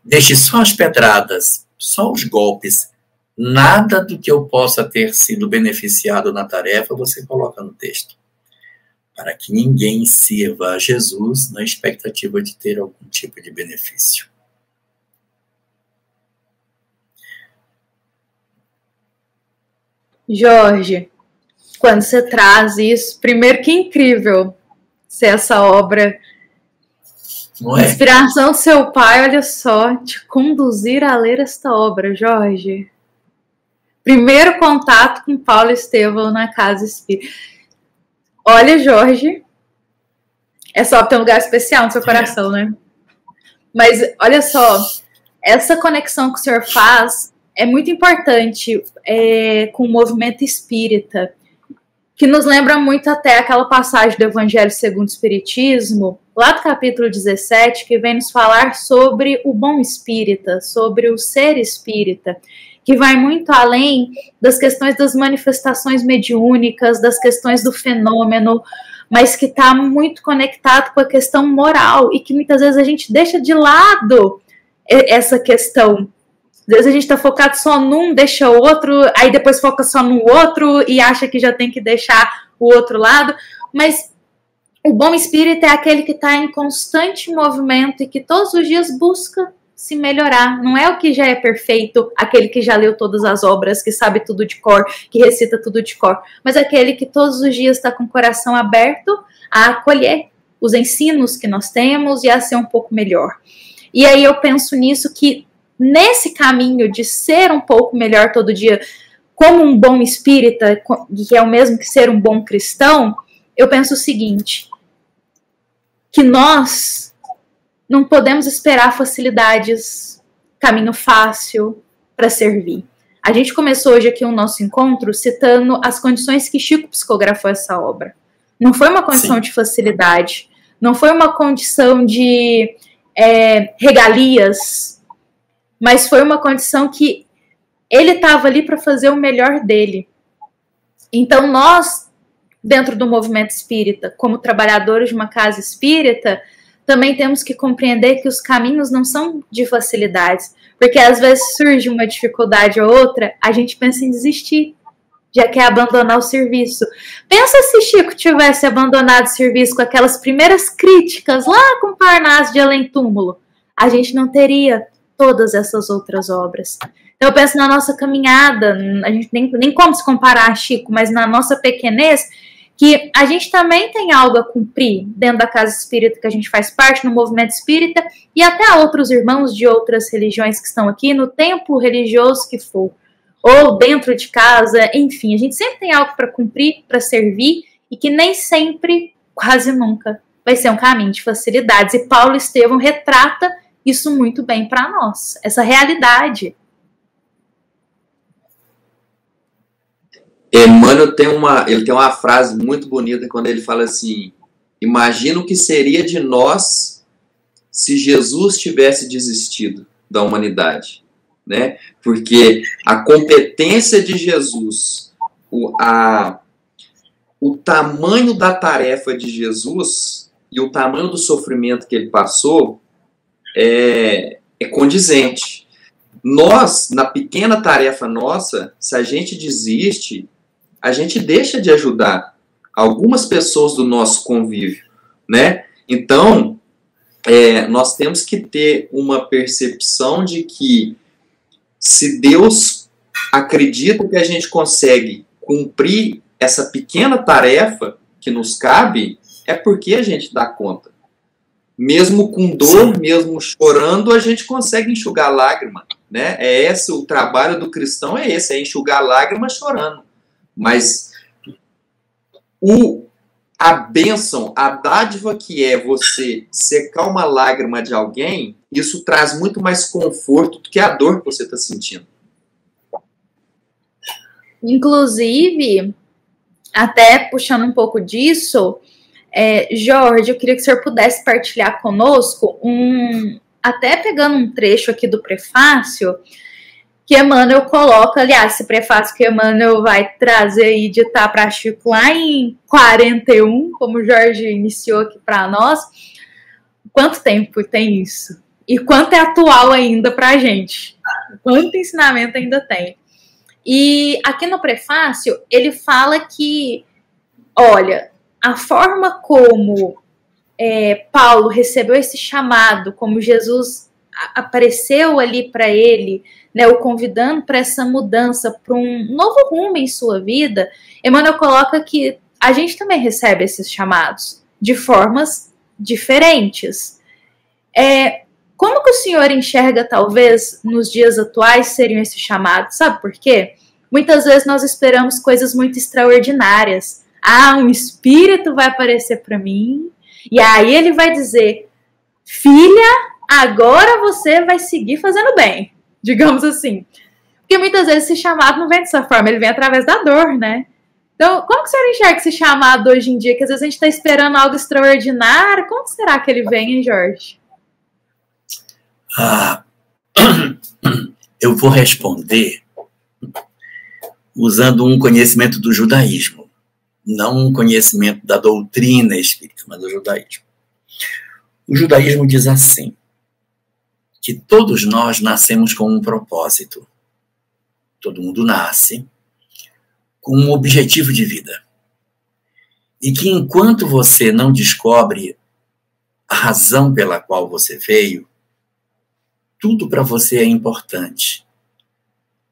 Deixe só as pedradas, só os golpes. Nada do que eu possa ter sido beneficiado na tarefa, você coloca no texto. Para que ninguém sirva a Jesus na expectativa de ter algum tipo de benefício. Jorge, quando você traz isso, primeiro que incrível ser essa obra. Não é? Inspiração do seu pai, olha só, te conduzir a ler esta obra, Jorge. Primeiro contato com Paulo Estevão na Casa Espírita. Olha, Jorge, é só ter um lugar especial no seu coração, né? Mas olha só, essa conexão que o senhor faz é muito importante com o movimento espírita, que nos lembra muito até aquela passagem do Evangelho segundo o Espiritismo, lá do capítulo 17, que vem nos falar sobre o bom espírita, sobre o ser espírita, que vai muito além das questões das manifestações mediúnicas, das questões do fenômeno, mas que está muito conectado com a questão moral e que muitas vezes a gente deixa de lado essa questão. Às vezes a gente está focado só num, deixa o outro, aí depois foca só no outro e acha que já tem que deixar o outro lado, mas o bom espírito é aquele que está em constante movimento e que todos os dias busca se melhorar. Não é o que já é perfeito, aquele que já leu todas as obras, que sabe tudo de cor, que recita tudo de cor, mas aquele que todos os dias está com o coração aberto a acolher os ensinos que nós temos e a ser um pouco melhor. E aí eu penso nisso, que nesse caminho de ser um pouco melhor todo dia, como um bom espírita, que é o mesmo que ser um bom cristão, eu penso o seguinte, que nós não podemos esperar facilidades, caminho fácil para servir. A gente começou hoje aqui o nosso encontro citando as condições que Chico psicografou essa obra. Não foi uma condição de facilidade, não foi uma condição de regalias, mas foi uma condição que ele estava ali para fazer o melhor dele. Então nós, dentro do movimento espírita, como trabalhadores de uma casa espírita, também temos que compreender que os caminhos não são de facilidades, porque às vezes surge uma dificuldade ou outra, a gente pensa em desistir, já quer abandonar o serviço. Pensa se Chico tivesse abandonado o serviço com aquelas primeiras críticas lá com Parnaso de Além Túmulo, a gente não teria todas essas outras obras. Então eu penso na nossa caminhada, a gente nem como se comparar a Chico, mas na nossa pequenez, que a gente também tem algo a cumprir dentro da casa espírita que a gente faz parte, no movimento espírita, e até outros irmãos de outras religiões que estão aqui, no templo religioso que for, ou dentro de casa, enfim, a gente sempre tem algo para cumprir, para servir, e que nem sempre, quase nunca, vai ser um caminho de facilidades. E Paulo Estevão retrata isso muito bem para nós, essa realidade. Emmanuel tem uma frase muito bonita quando ele fala assim: imagina o que seria de nós se Jesus tivesse desistido da humanidade, né? Porque a competência de Jesus, o tamanho da tarefa de Jesus e o tamanho do sofrimento que ele passou é condizente. Nós, na pequena tarefa nossa, se a gente desiste, a gente deixa de ajudar algumas pessoas do nosso convívio, né? Então, nós temos que ter uma percepção de que se Deus acredita que a gente consegue cumprir essa pequena tarefa que nos cabe, é porque a gente dá conta. Mesmo com dor, sim, mesmo chorando, a gente consegue enxugar lágrima, né? O trabalho do cristão é enxugar lágrima chorando. Mas a bênção, a dádiva que é você secar uma lágrima de alguém, isso traz muito mais conforto do que a dor que você está sentindo. Inclusive, até puxando um pouco disso, Jorge, eu queria que o senhor pudesse partilhar conosco, até pegando um trecho aqui do prefácio, que Emmanuel coloca, aliás, esse prefácio que Emmanuel vai trazer e ditar para Chico lá em 41, como o Jorge iniciou aqui para nós. Quanto tempo tem isso? E quanto é atual ainda para a gente? Quanto ensinamento ainda tem? E aqui no prefácio, ele fala que, olha, a forma como Paulo recebeu esse chamado, como Jesus apareceu ali para ele, né, o convidando para essa mudança, para um novo rumo em sua vida, Emmanuel coloca que a gente também recebe esses chamados de formas diferentes. Como que o senhor enxerga, talvez, nos dias atuais, seriam esses chamados? Sabe por quê? Muitas vezes nós esperamos coisas muito extraordinárias. Um espírito vai aparecer para mim, e aí ele vai dizer, filha, agora você vai seguir fazendo bem, digamos assim. Porque muitas vezes esse chamado não vem dessa forma, ele vem através da dor, né? Então, como que o senhor enxerga esse chamado hoje em dia? Que às vezes a gente está esperando algo extraordinário. Como será que ele vem, hein, Jorge? Eu vou responder usando um conhecimento do judaísmo, não um conhecimento da doutrina espírita, mas do judaísmo. O judaísmo diz assim, que todos nós nascemos com um propósito. Todo mundo nasce com um objetivo de vida. E que enquanto você não descobre a razão pela qual você veio, tudo para você é importante.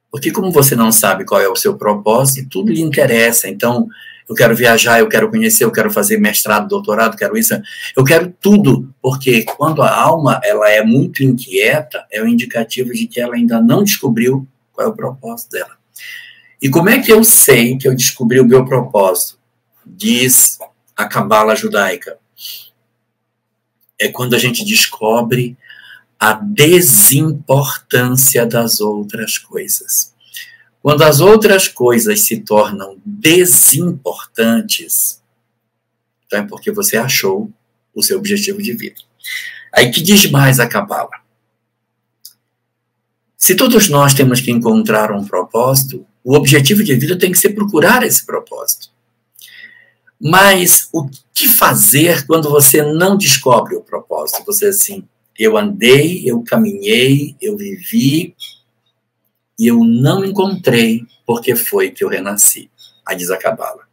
Porque como você não sabe qual é o seu propósito, tudo lhe interessa. Então, eu quero viajar, eu quero conhecer, eu quero fazer mestrado, doutorado, quero isso. Eu quero tudo, porque quando a alma ela é muito inquieta, é um indicativo de que ela ainda não descobriu qual é o propósito dela. E como é que eu sei que eu descobri o meu propósito? Diz a Cabala judaica. É quando a gente descobre a desimportância das outras coisas. Quando as outras coisas se tornam desimportantes, então é porque você achou o seu objetivo de vida. Aí que diz mais a Cabala? Se todos nós temos que encontrar um propósito, o objetivo de vida tem que ser procurar esse propósito. Mas o que fazer quando você não descobre o propósito? Você assim, eu andei, eu caminhei, eu vivi, e eu não encontrei porque foi que eu renasci. Aí diz a Cabala.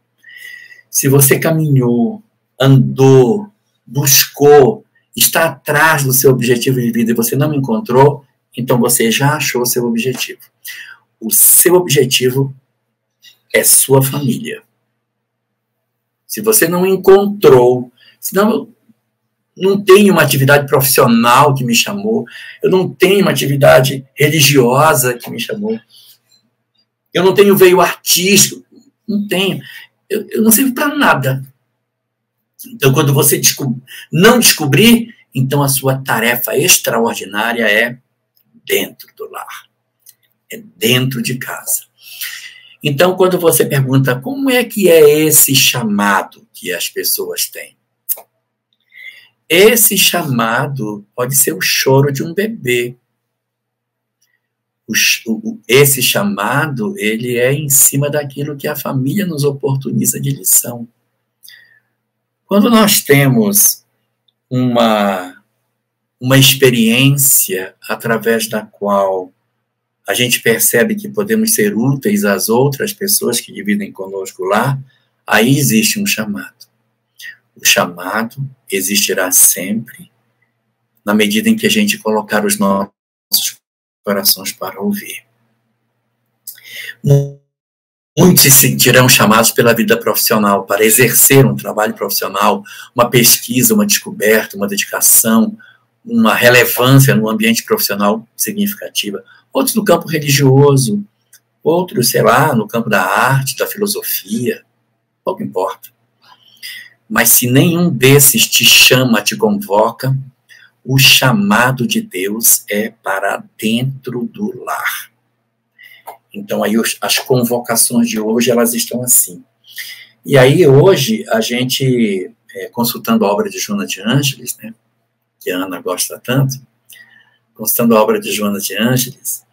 Se você caminhou, andou, buscou, está atrás do seu objetivo de vida e você não encontrou, então você já achou o seu objetivo. O seu objetivo é sua família. Se você não encontrou, senão eu não tenho uma atividade profissional que me chamou, eu não tenho uma atividade religiosa que me chamou, eu não tenho veio artístico, não tenho, eu não sirvo para nada. Então, quando você não descobrir, então a sua tarefa extraordinária é dentro do lar, é dentro de casa. Então, quando você pergunta como é que é esse chamado que as pessoas têm, esse chamado pode ser o choro de um bebê. Esse chamado, ele é em cima daquilo que a família nos oportuniza de lição. Quando nós temos uma experiência através da qual a gente percebe que podemos ser úteis às outras pessoas que dividem conosco lá, aí existe um chamado. O chamado existirá sempre, na medida em que a gente colocar os nossos corações para ouvir. Muitos se sentirão chamados pela vida profissional, para exercer um trabalho profissional, uma pesquisa, uma descoberta, uma dedicação, uma relevância no ambiente profissional significativa. Outros no campo religioso, outros, sei lá, no campo da arte, da filosofia, pouco importa. Mas se nenhum desses te chama, te convoca, o chamado de Deus é para dentro do lar. Então, aí as convocações de hoje, elas estão assim. E aí, hoje, a gente, consultando a obra de Joana de Ângeles, né, que a Ana gosta tanto, consultando a obra de Joana de Ângeles,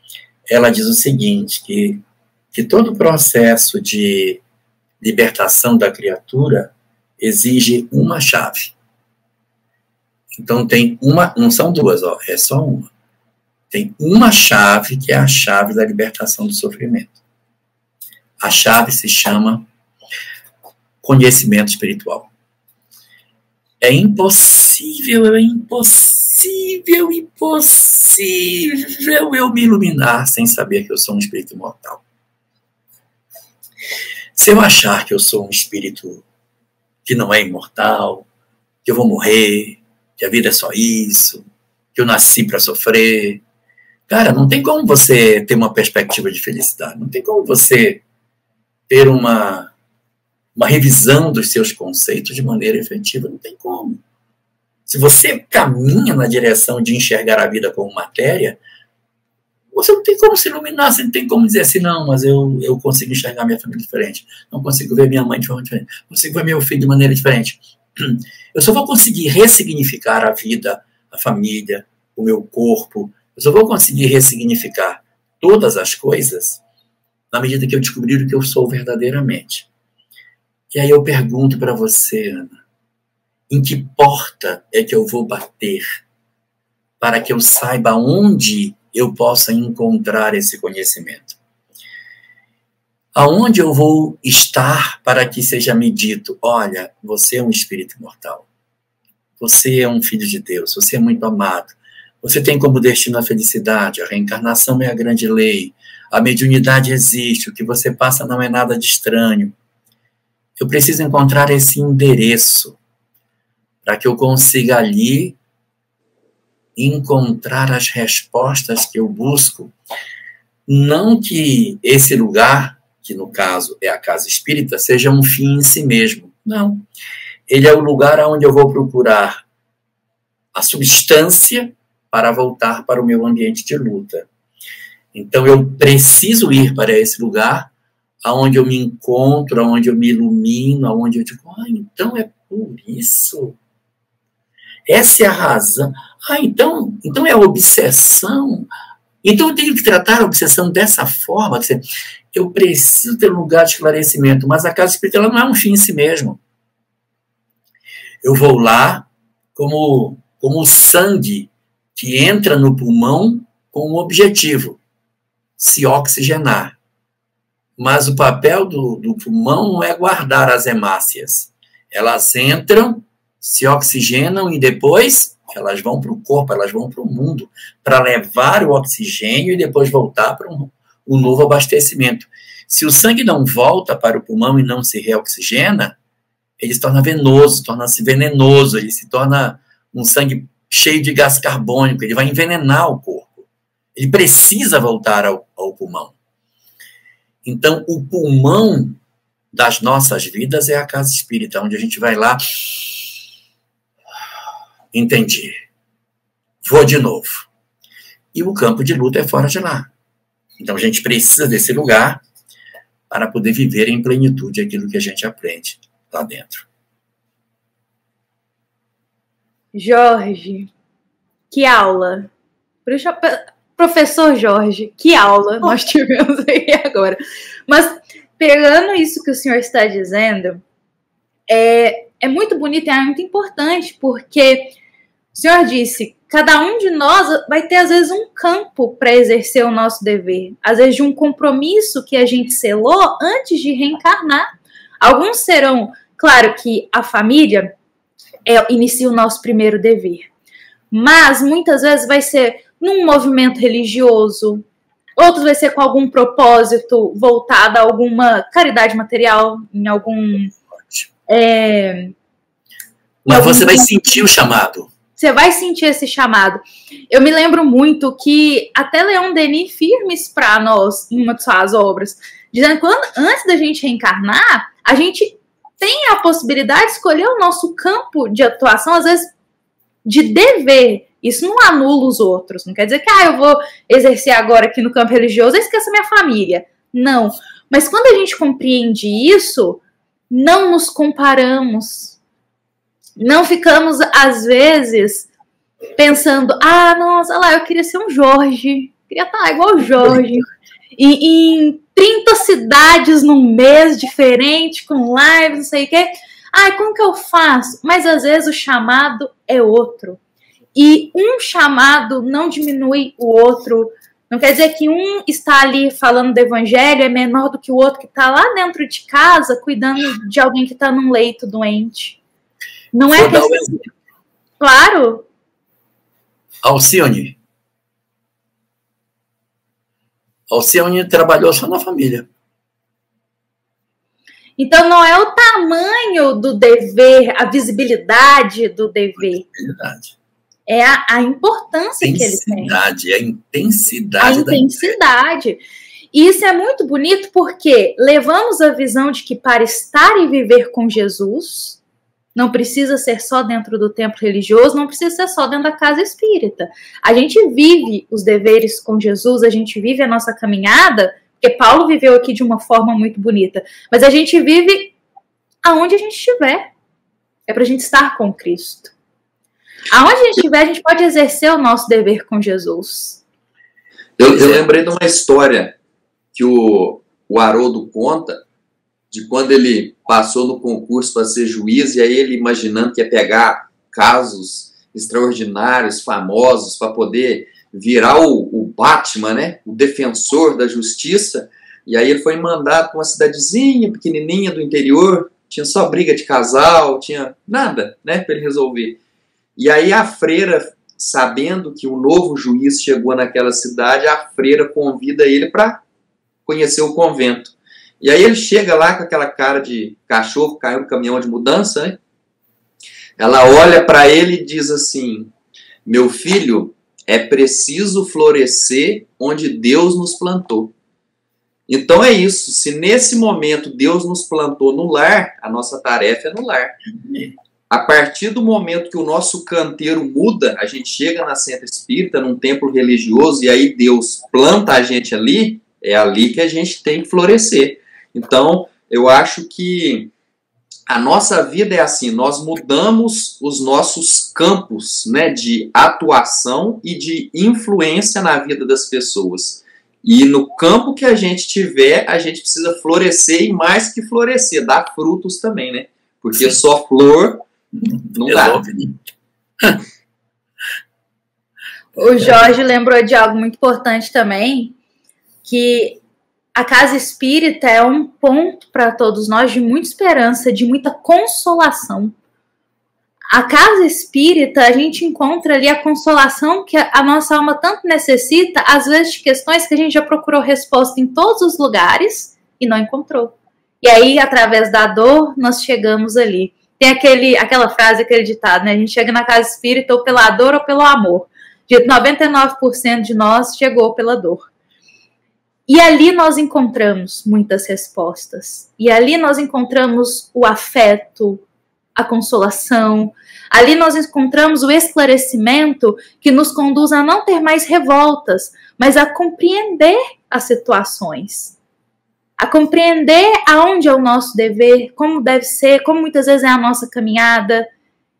ela diz o seguinte, que todo processo de libertação da criatura exige uma chave. Então tem uma, não são duas, ó, é só uma. Tem uma chave que é a chave da libertação do sofrimento. A chave se chama conhecimento espiritual. É impossível eu me iluminar sem saber que eu sou um espírito imortal. Se eu achar que eu sou um espírito que não é imortal, que eu vou morrer, que a vida é só isso, que eu nasci para sofrer, cara, não tem como você ter uma perspectiva de felicidade, não tem como você ter uma revisão dos seus conceitos de maneira efetiva, não tem como. Se você caminha na direção de enxergar a vida como matéria, você não tem como se iluminar, você não tem como dizer assim, não, mas eu consigo enxergar minha família diferente, não consigo ver minha mãe de forma diferente, não consigo ver meu filho de maneira diferente. Eu só vou conseguir ressignificar a vida, a família, o meu corpo, eu só vou conseguir ressignificar todas as coisas na medida que eu descobrir o que eu sou verdadeiramente. E aí eu pergunto para você, Ana, em que porta é que eu vou bater para que eu saiba onde eu possa encontrar esse conhecimento? Aonde eu vou estar para que seja me dito, olha, você é um espírito imortal, você é um filho de Deus, você é muito amado, você tem como destino a felicidade, a reencarnação é a grande lei, a mediunidade existe, o que você passa não é nada de estranho. Eu preciso encontrar esse endereço para que eu consiga ali encontrar as respostas que eu busco. Não que esse lugar, que no caso é a casa espírita, seja um fim em si mesmo. Não. Ele é o lugar onde eu vou procurar a substância para voltar para o meu ambiente de luta. Então eu preciso ir para esse lugar aonde eu me encontro, aonde eu me ilumino, aonde eu digo, então é por isso. Essa é a razão. Então é a obsessão. Então eu tenho que tratar a obsessão dessa forma. Eu preciso ter um lugar de esclarecimento, mas a casa espírita ela não é um fim em si mesmo. Eu vou lá como o sangue que entra no pulmão com um objetivo, se oxigenar. Mas o papel do pulmão não é guardar as hemácias. Elas entram, se oxigenam e depois elas vão para o corpo, elas vão para o mundo, para levar o oxigênio e depois voltar para um novo abastecimento. Se o sangue não volta para o pulmão e não se reoxigena, ele se torna venoso, torna-se venenoso, ele se torna um sangue cheio de gás carbônico, ele vai envenenar o corpo. Ele precisa voltar ao pulmão. Então, o pulmão das nossas vidas é a casa espírita, onde a gente vai lá, entendi, vou de novo. E o campo de luta é fora de lá. Então, a gente precisa desse lugar para poder viver em plenitude aquilo que a gente aprende lá dentro. Jorge, que aula! Professor Jorge, que aula nós tivemos aí agora. Mas, pegando isso que o senhor está dizendo, é muito bonito e é muito importante, porque o senhor disse, cada um de nós vai ter, às vezes, um campo para exercer o nosso dever. Às vezes, de um compromisso que a gente selou antes de reencarnar. Alguns serão, claro que a família inicia o nosso primeiro dever. Mas, muitas vezes, vai ser num movimento religioso, outros vai ser com algum propósito voltado a alguma caridade material, em algum... Mas você vai sentir o chamado. Você vai sentir esse chamado. Eu me lembro muito que até Leon Denis firmes para nós em uma de suas obras, dizendo que antes da gente reencarnar, a gente tem a possibilidade de escolher o nosso campo de atuação, às vezes de dever. Isso não anula os outros. Não quer dizer que eu vou exercer agora aqui no campo religioso e esqueça minha família. Não. Mas quando a gente compreende isso, não nos comparamos. Não ficamos, às vezes, pensando, nossa, lá, eu queria ser um Jorge. Queria estar igual o Jorge. Em 30 cidades num mês diferente, com lives, não sei o quê. Ai, como que eu faço? Mas às vezes o chamado é outro. E um chamado não diminui o outro. Não quer dizer que um está ali falando do evangelho é menor do que o outro que está lá dentro de casa cuidando de alguém que está num leito doente. Não é questão... Claro. Alcione trabalhou só na família. Então não é o tamanho do dever, a visibilidade do dever. É a importância que ele tem. A intensidade. A intensidade. E isso é muito bonito porque levamos a visão de que para estar e viver com Jesus, não precisa ser só dentro do templo religioso, não precisa ser só dentro da casa espírita. A gente vive os deveres com Jesus, a gente vive a nossa caminhada, porque Paulo viveu aqui de uma forma muito bonita, mas a gente vive aonde a gente estiver. É para a gente estar com Cristo. Aonde a gente estiver, a gente pode exercer o nosso dever com Jesus. Eu lembrei de uma história que o Haroldo conta, de quando ele passou no concurso para ser juiz, e aí ele imaginando que ia pegar casos extraordinários, famosos, para poder virar o Batman, né? O defensor da justiça, e aí ele foi mandado para uma cidadezinha pequenininha do interior, tinha só briga de casal, tinha nada, né, para ele resolver. E aí a freira, sabendo que um novo juiz chegou naquela cidade, a freira convida ele para conhecer o convento. E aí ele chega lá com aquela cara de cachorro, caiu no caminhão de mudança, né? Ela olha para ele e diz assim: meu filho, é preciso florescer onde Deus nos plantou. Então é isso, se nesse momento Deus nos plantou no lar, a nossa tarefa é no lar. A partir do momento que o nosso canteiro muda, a gente chega na Centro Espírita, num templo religioso, e aí Deus planta a gente ali, é ali que a gente tem que florescer. Então, eu acho que a nossa vida é assim, nós mudamos os nossos campos, né, de atuação e de influência na vida das pessoas. E no campo que a gente tiver, a gente precisa florescer e mais que florescer, dar frutos também, né? Porque só flor não dá. O Jorge lembrou de algo muito importante também, que a casa espírita é um ponto para todos nós de muita esperança, de muita consolação. A casa espírita, a gente encontra ali a consolação que a nossa alma tanto necessita, às vezes de questões que a gente já procurou resposta em todos os lugares e não encontrou. E aí, através da dor, nós chegamos ali. Tem aquela frase, aquele ditado, né? A gente chega na casa espírita ou pela dor ou pelo amor. De 99% de nós chegou pela dor. E ali nós encontramos muitas respostas. E ali nós encontramos o afeto, a consolação. Ali nós encontramos o esclarecimento que nos conduz a não ter mais revoltas, mas a compreender as situações. A compreender aonde é o nosso dever, como deve ser, como muitas vezes é a nossa caminhada.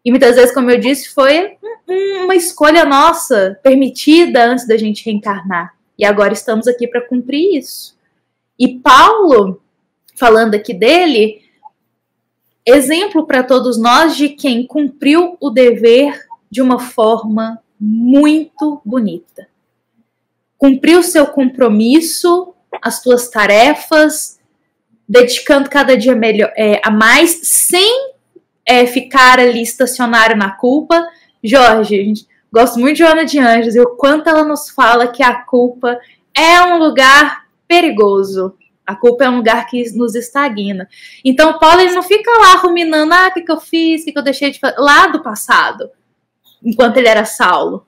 E muitas vezes, como eu disse, foi uma escolha nossa, permitida antes da gente reencarnar. E agora estamos aqui para cumprir isso. E Paulo, falando aqui dele, exemplo para todos nós de quem cumpriu o dever de uma forma muito bonita. Cumpriu seu compromisso, as tuas tarefas, dedicando cada dia a mais, sem ficar ali estacionário na culpa. Jorge, a gente gosta muito de Joana de Anjos e o quanto ela nos fala que a culpa é um lugar perigoso. A culpa é um lugar que nos estagna. Então, Paulo ele não fica lá ruminando, o que eu fiz, o que eu deixei de fazer, lá do passado, enquanto ele era Saulo.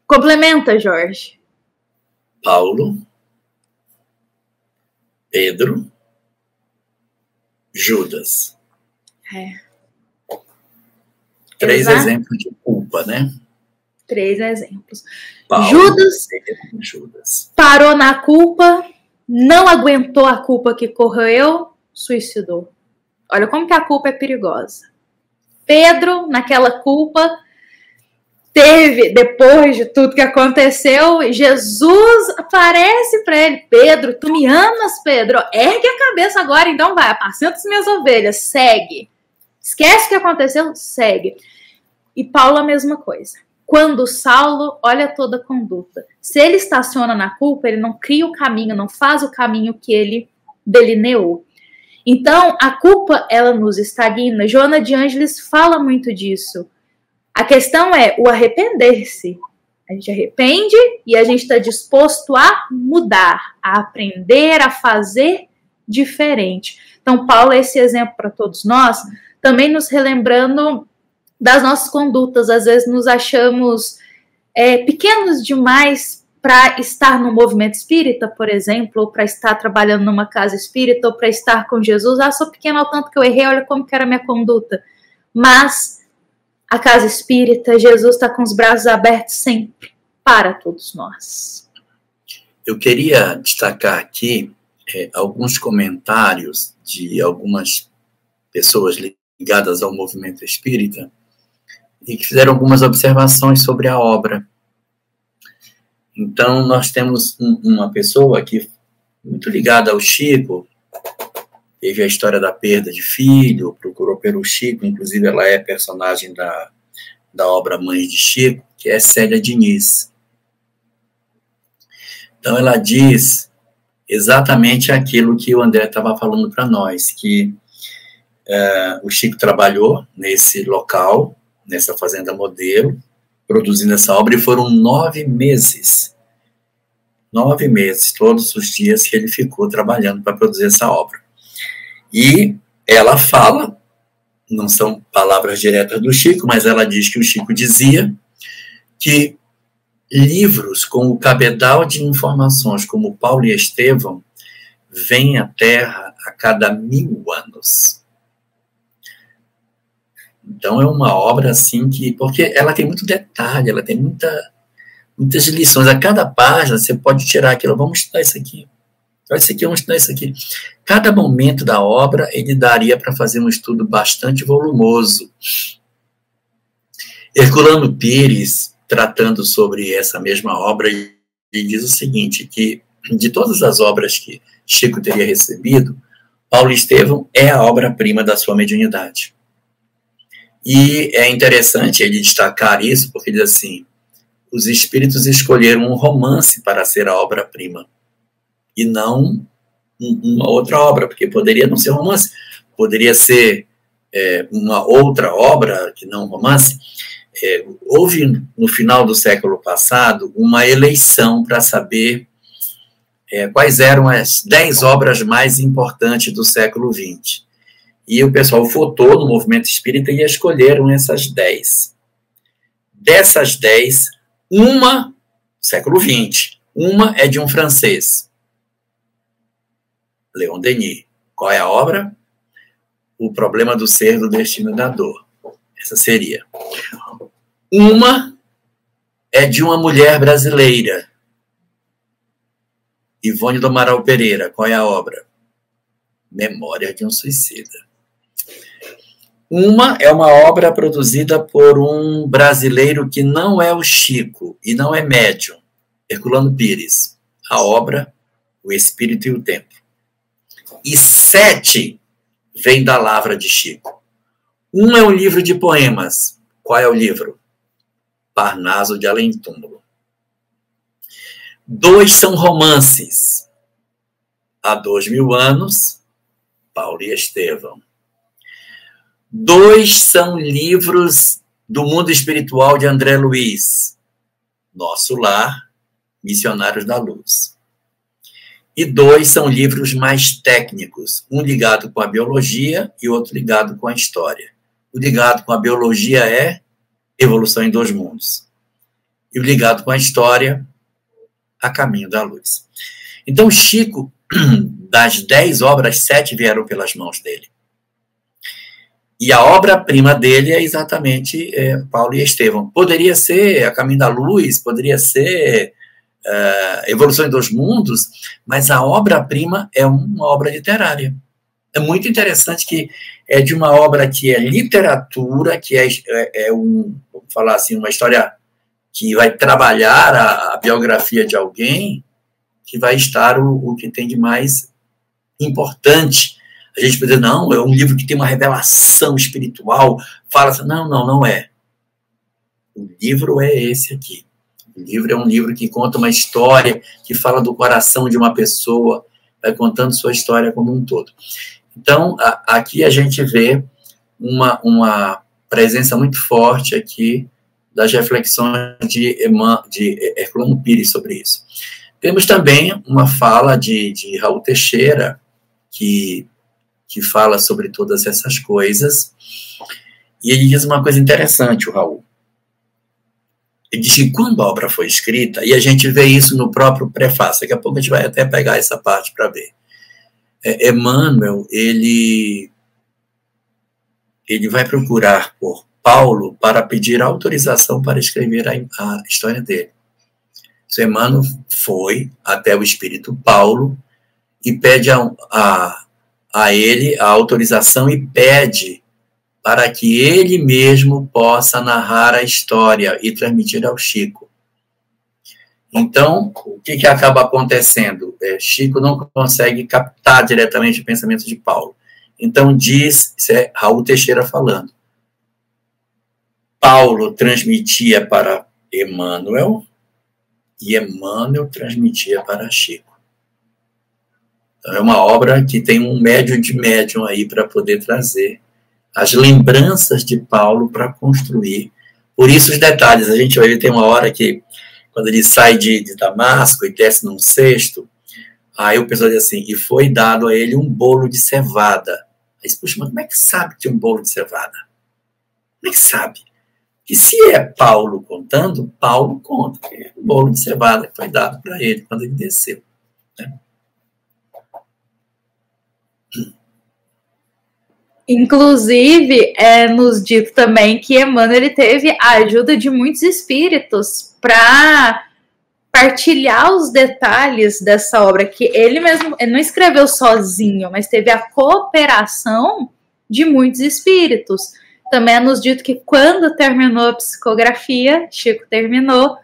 Complementa, Jorge. Paulo, Pedro, Judas. Três exemplos de culpa, né? 3 exemplos. Paulo, Judas parou na culpa, não aguentou a culpa que corroeu, suicidou. Olha como que a culpa é perigosa. Pedro, naquela culpa, teve, depois de tudo que aconteceu, Jesus aparece para ele: Pedro, tu me amas, Pedro? Ergue a cabeça agora, então vai, apacenta as minhas ovelhas, segue. Esquece o que aconteceu, segue. E Paulo a mesma coisa. Quando Saulo, olha toda a conduta. Se ele estaciona na culpa, ele não cria o caminho, não faz o caminho que ele delineou. Então, a culpa, ela nos estagna. Joana de Ângeles fala muito disso. A questão é o arrepender-se. A gente arrepende e a gente está disposto a mudar, a aprender, a fazer diferente. Então, Paulo é esse exemplo para todos nós, também nos relembrando das nossas condutas. Às vezes nos achamos pequenos demais para estar no movimento espírita, por exemplo, ou para estar trabalhando numa casa espírita, ou para estar com Jesus. Sou pequeno ao tanto que eu errei, olha como que era a minha conduta. Mas a casa espírita, Jesus está com os braços abertos sempre para todos nós. Eu queria destacar aqui alguns comentários de algumas pessoas ligadas ao movimento espírita e que fizeram algumas observações sobre a obra. Então, nós temos uma pessoa aqui muito ligada ao Chico, teve a história da perda de filho, procurou pelo Chico, inclusive ela é personagem da obra Mães de Chico, que é Célia Diniz. Então ela diz exatamente aquilo que o André estava falando para nós, que o Chico trabalhou nesse local, nessa fazenda modelo, produzindo essa obra, e foram 9 meses. 9 meses, todos os dias que ele ficou trabalhando para produzir essa obra. E ela fala, não são palavras diretas do Chico, mas ela diz que o Chico dizia que livros com o cabedal de informações como Paulo e Estevão vêm à Terra a cada 1000 anos. Então é uma obra assim que... Porque ela tem muito detalhe, ela tem muitas lições. A cada página você pode tirar aquilo, vamos estudar isso aqui. Isso aqui, vamos estudar isso aqui. Cada momento da obra, ele daria para fazer um estudo bastante volumoso. Herculano Pires, tratando sobre essa mesma obra, ele diz o seguinte, que de todas as obras que Chico teria recebido, Paulo Estevão é a obra-prima da sua mediunidade. E é interessante ele destacar isso, porque ele diz assim, os espíritos escolheram um romance para ser a obra-prima, e não uma outra obra, porque poderia não ser romance, poderia ser uma outra obra que não romance. Houve, no final do século passado, uma eleição para saber quais eram as 10 obras mais importantes do século XX. E o pessoal votou no movimento espírita e escolheram essas 10. Dessas 10, uma, século XX, uma é de um francês, Leon Denis. Qual é a obra? O Problema do Ser, do Destino e da Dor. Essa seria. Uma é de uma mulher brasileira, Ivone do Amaral Pereira. Qual é a obra? Memória de um Suicida. Uma é uma obra produzida por um brasileiro que não é o Chico e não é médium, Herculano Pires. A obra, O Espírito e o Tempo. E 7 vem da Lavra de Chico. Um é um livro de poemas. Qual é o livro? Parnaso de Além Túmulo. 2 são romances. Há 2000 anos, Paulo e Estevão. 2 são livros do mundo espiritual de André Luiz. Nosso Lar, Missionários da Luz. E 2 são livros mais técnicos, um ligado com a biologia e outro ligado com a história. O ligado com a biologia é Evolução em 2 Mundos. E o ligado com a história, A Caminho da Luz. Então, Chico, das 10 obras, 7 vieram pelas mãos dele. E a obra-prima dele é exatamente Paulo e Estevão. Poderia ser A Caminho da Luz, poderia ser Evolução em 2 Mundos, mas a obra-prima é uma obra literária. É muito interessante que é de uma obra que é literatura, que vamos falar assim, uma história que vai trabalhar a biografia de alguém, que vai estar o que tem de mais importante. A gente pode dizer, não, é um livro que tem uma revelação espiritual, fala assim, não é. O livro é esse aqui. O livro é um livro que conta uma história, que fala do coração de uma pessoa, vai contando sua história como um todo. Então, aqui a gente vê uma presença muito forte aqui das reflexões de Herculano Pires sobre isso. Temos também uma fala de Raul Teixeira, que fala sobre todas essas coisas, e ele diz uma coisa interessante, o Raul. Ele diz que quando a obra foi escrita, e a gente vê isso no próprio prefácio, daqui a pouco a gente vai até pegar essa parte para ver. Emmanuel, ele vai procurar por Paulo para pedir autorização para escrever a história dele. So, Emmanuel foi até o Espírito Paulo e pede a ele a autorização e pede para que ele mesmo possa narrar a história e transmitir ao Chico. Então, o que acaba acontecendo? Chico não consegue captar diretamente o pensamento de Paulo. Então, isso é Raul Teixeira falando. Paulo transmitia para Emmanuel e Emmanuel transmitia para Chico. Então, é uma obra que tem um médium de médium aí para poder trazer as lembranças de Paulo para construir. Por isso os detalhes. A gente vai ver, tem uma hora que, quando ele sai de Damasco e desce num cesto, aí o pessoal diz assim, e foi dado a ele um bolo de cevada. Aí você, puxa, mas como é que sabe que tem um bolo de cevada? Como é que sabe? E se é Paulo contando, Paulo conta que é um bolo de cevada que foi dado para ele quando ele desceu. Né? Inclusive, nos dito também que Emmanuel ele teve a ajuda de muitos espíritos para partilhar os detalhes dessa obra, que ele mesmo ele não escreveu sozinho, mas teve a cooperação de muitos espíritos. Também é nos dito que quando terminou a psicografia, Chico terminou,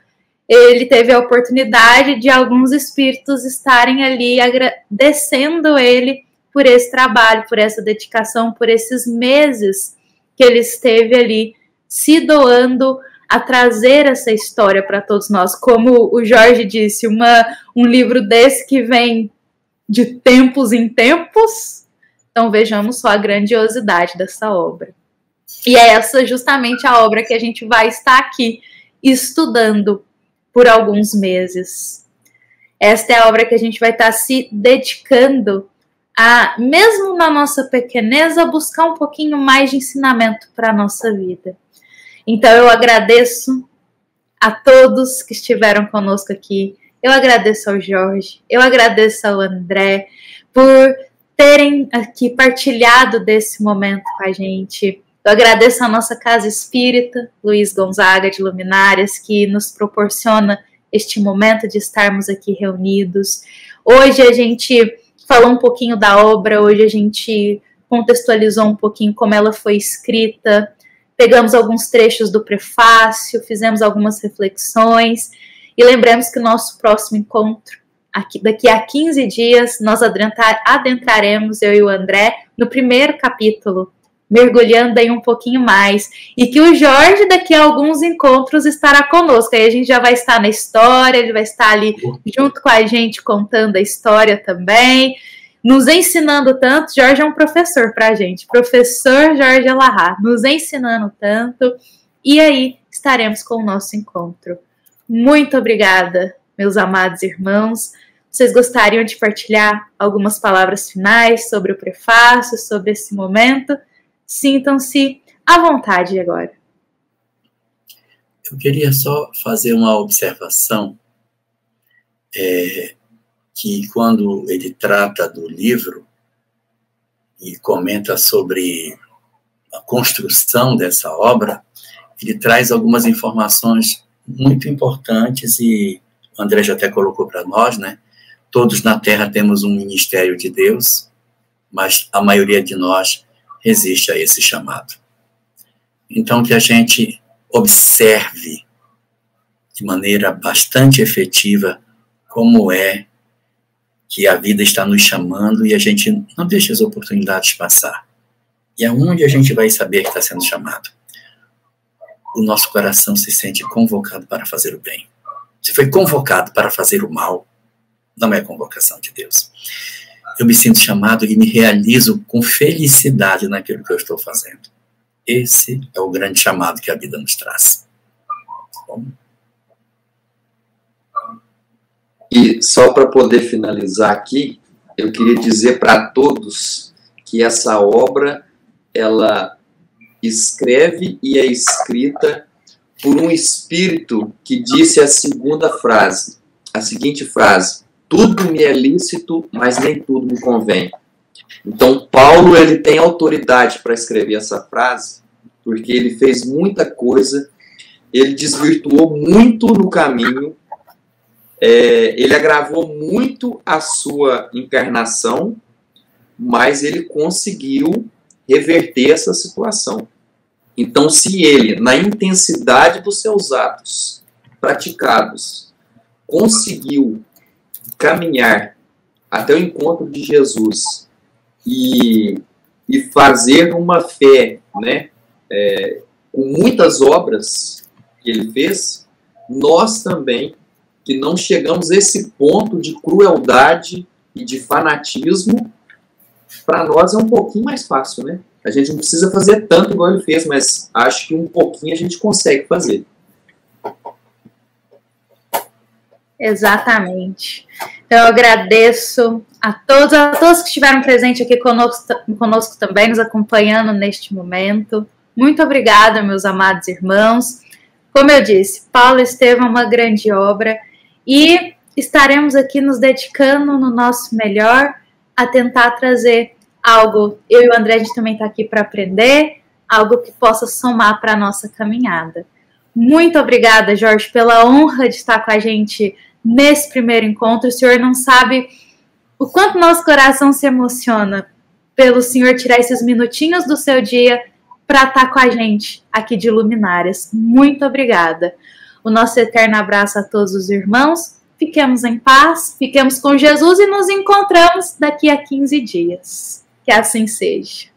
ele teve a oportunidade de alguns espíritos estarem ali agradecendo ele por esse trabalho, por essa dedicação, por esses meses que ele esteve ali se doando a trazer essa história para todos nós. Como o Jorge disse, um livro desse que vem de tempos em tempos, então vejamos só a grandiosidade dessa obra. E é essa justamente a obra que a gente vai estar aqui estudando por alguns meses. Esta é a obra que a gente vai estar se dedicando a, mesmo na nossa pequeneza, buscar um pouquinho mais de ensinamento para a nossa vida. Então eu agradeço a todos que estiveram conosco aqui, eu agradeço ao Jorge, eu agradeço ao André por terem aqui partilhado desse momento com a gente. Eu agradeço a nossa Casa Espírita, Luiz Gonzaga de Luminárias, que nos proporciona este momento de estarmos aqui reunidos. Hoje a gente falou um pouquinho da obra, hoje a gente contextualizou um pouquinho como ela foi escrita, pegamos alguns trechos do prefácio, fizemos algumas reflexões e lembramos que o nosso próximo encontro, daqui a 15 dias, nós adentraremos, eu e o André, no primeiro capítulo, mergulhando aí um pouquinho mais, e que o Jorge daqui a alguns encontros estará conosco, aí a gente já vai estar na história, ele vai estar ali junto com a gente contando a história também, nos ensinando tanto. Jorge é um professor pra gente, professor Jorge Alahá, nos ensinando tanto, e aí estaremos com o nosso encontro. Muito obrigada, meus amados irmãos. Vocês gostariam de partilhar algumas palavras finais sobre o prefácio, sobre esse momento? Sintam-se à vontade agora. Eu queria só fazer uma observação, que quando ele trata do livro e comenta sobre a construção dessa obra, ele traz algumas informações muito importantes e o André já até colocou para nós, né? Todos na Terra temos um ministério de Deus, mas a maioria de nós resiste a esse chamado. Então, que a gente observe de maneira bastante efetiva como é que a vida está nos chamando e a gente não deixa as oportunidades passar. E aonde a gente vai saber que está sendo chamado? O nosso coração se sente convocado para fazer o bem. Se foi convocado para fazer o mal, não é convocação de Deus. Eu me sinto chamado e me realizo com felicidade naquilo que eu estou fazendo. Esse é o grande chamado que a vida nos traz. Bom. E só para poder finalizar aqui, eu queria dizer para todos que essa obra, ela escreve e é escrita por um espírito que disse a seguinte frase: tudo me é lícito, mas nem tudo me convém. Então, Paulo, ele tem autoridade para escrever essa frase, porque ele fez muita coisa, ele desvirtuou muito no caminho, ele agravou muito a sua encarnação, mas ele conseguiu reverter essa situação. Então, se ele, na intensidade dos seus atos praticados, conseguiu caminhar até o encontro de Jesus e fazer uma fé, né, com muitas obras que ele fez, nós também, que não chegamos a esse ponto de crueldade e de fanatismo, para nós é um pouquinho mais fácil, né? A gente não precisa fazer tanto igual ele fez, mas acho que um pouquinho a gente consegue fazer. Exatamente. Então, eu agradeço a todos que estiveram presentes aqui conosco também, nos acompanhando neste momento. Muito obrigada, meus amados irmãos. Como eu disse, Paulo e Estevão é uma grande obra e estaremos aqui nos dedicando no nosso melhor a tentar trazer algo. Eu e o André, a gente também está aqui para aprender, algo que possa somar para a nossa caminhada. Muito obrigada, Jorge, pela honra de estar com a gente nesse primeiro encontro. O senhor não sabe o quanto nosso coração se emociona pelo senhor tirar esses minutinhos do seu dia para estar com a gente aqui de Luminárias. Muito obrigada. O nosso eterno abraço a todos os irmãos. Fiquemos em paz, fiquemos com Jesus e nos encontramos daqui a 15 dias. Que assim seja.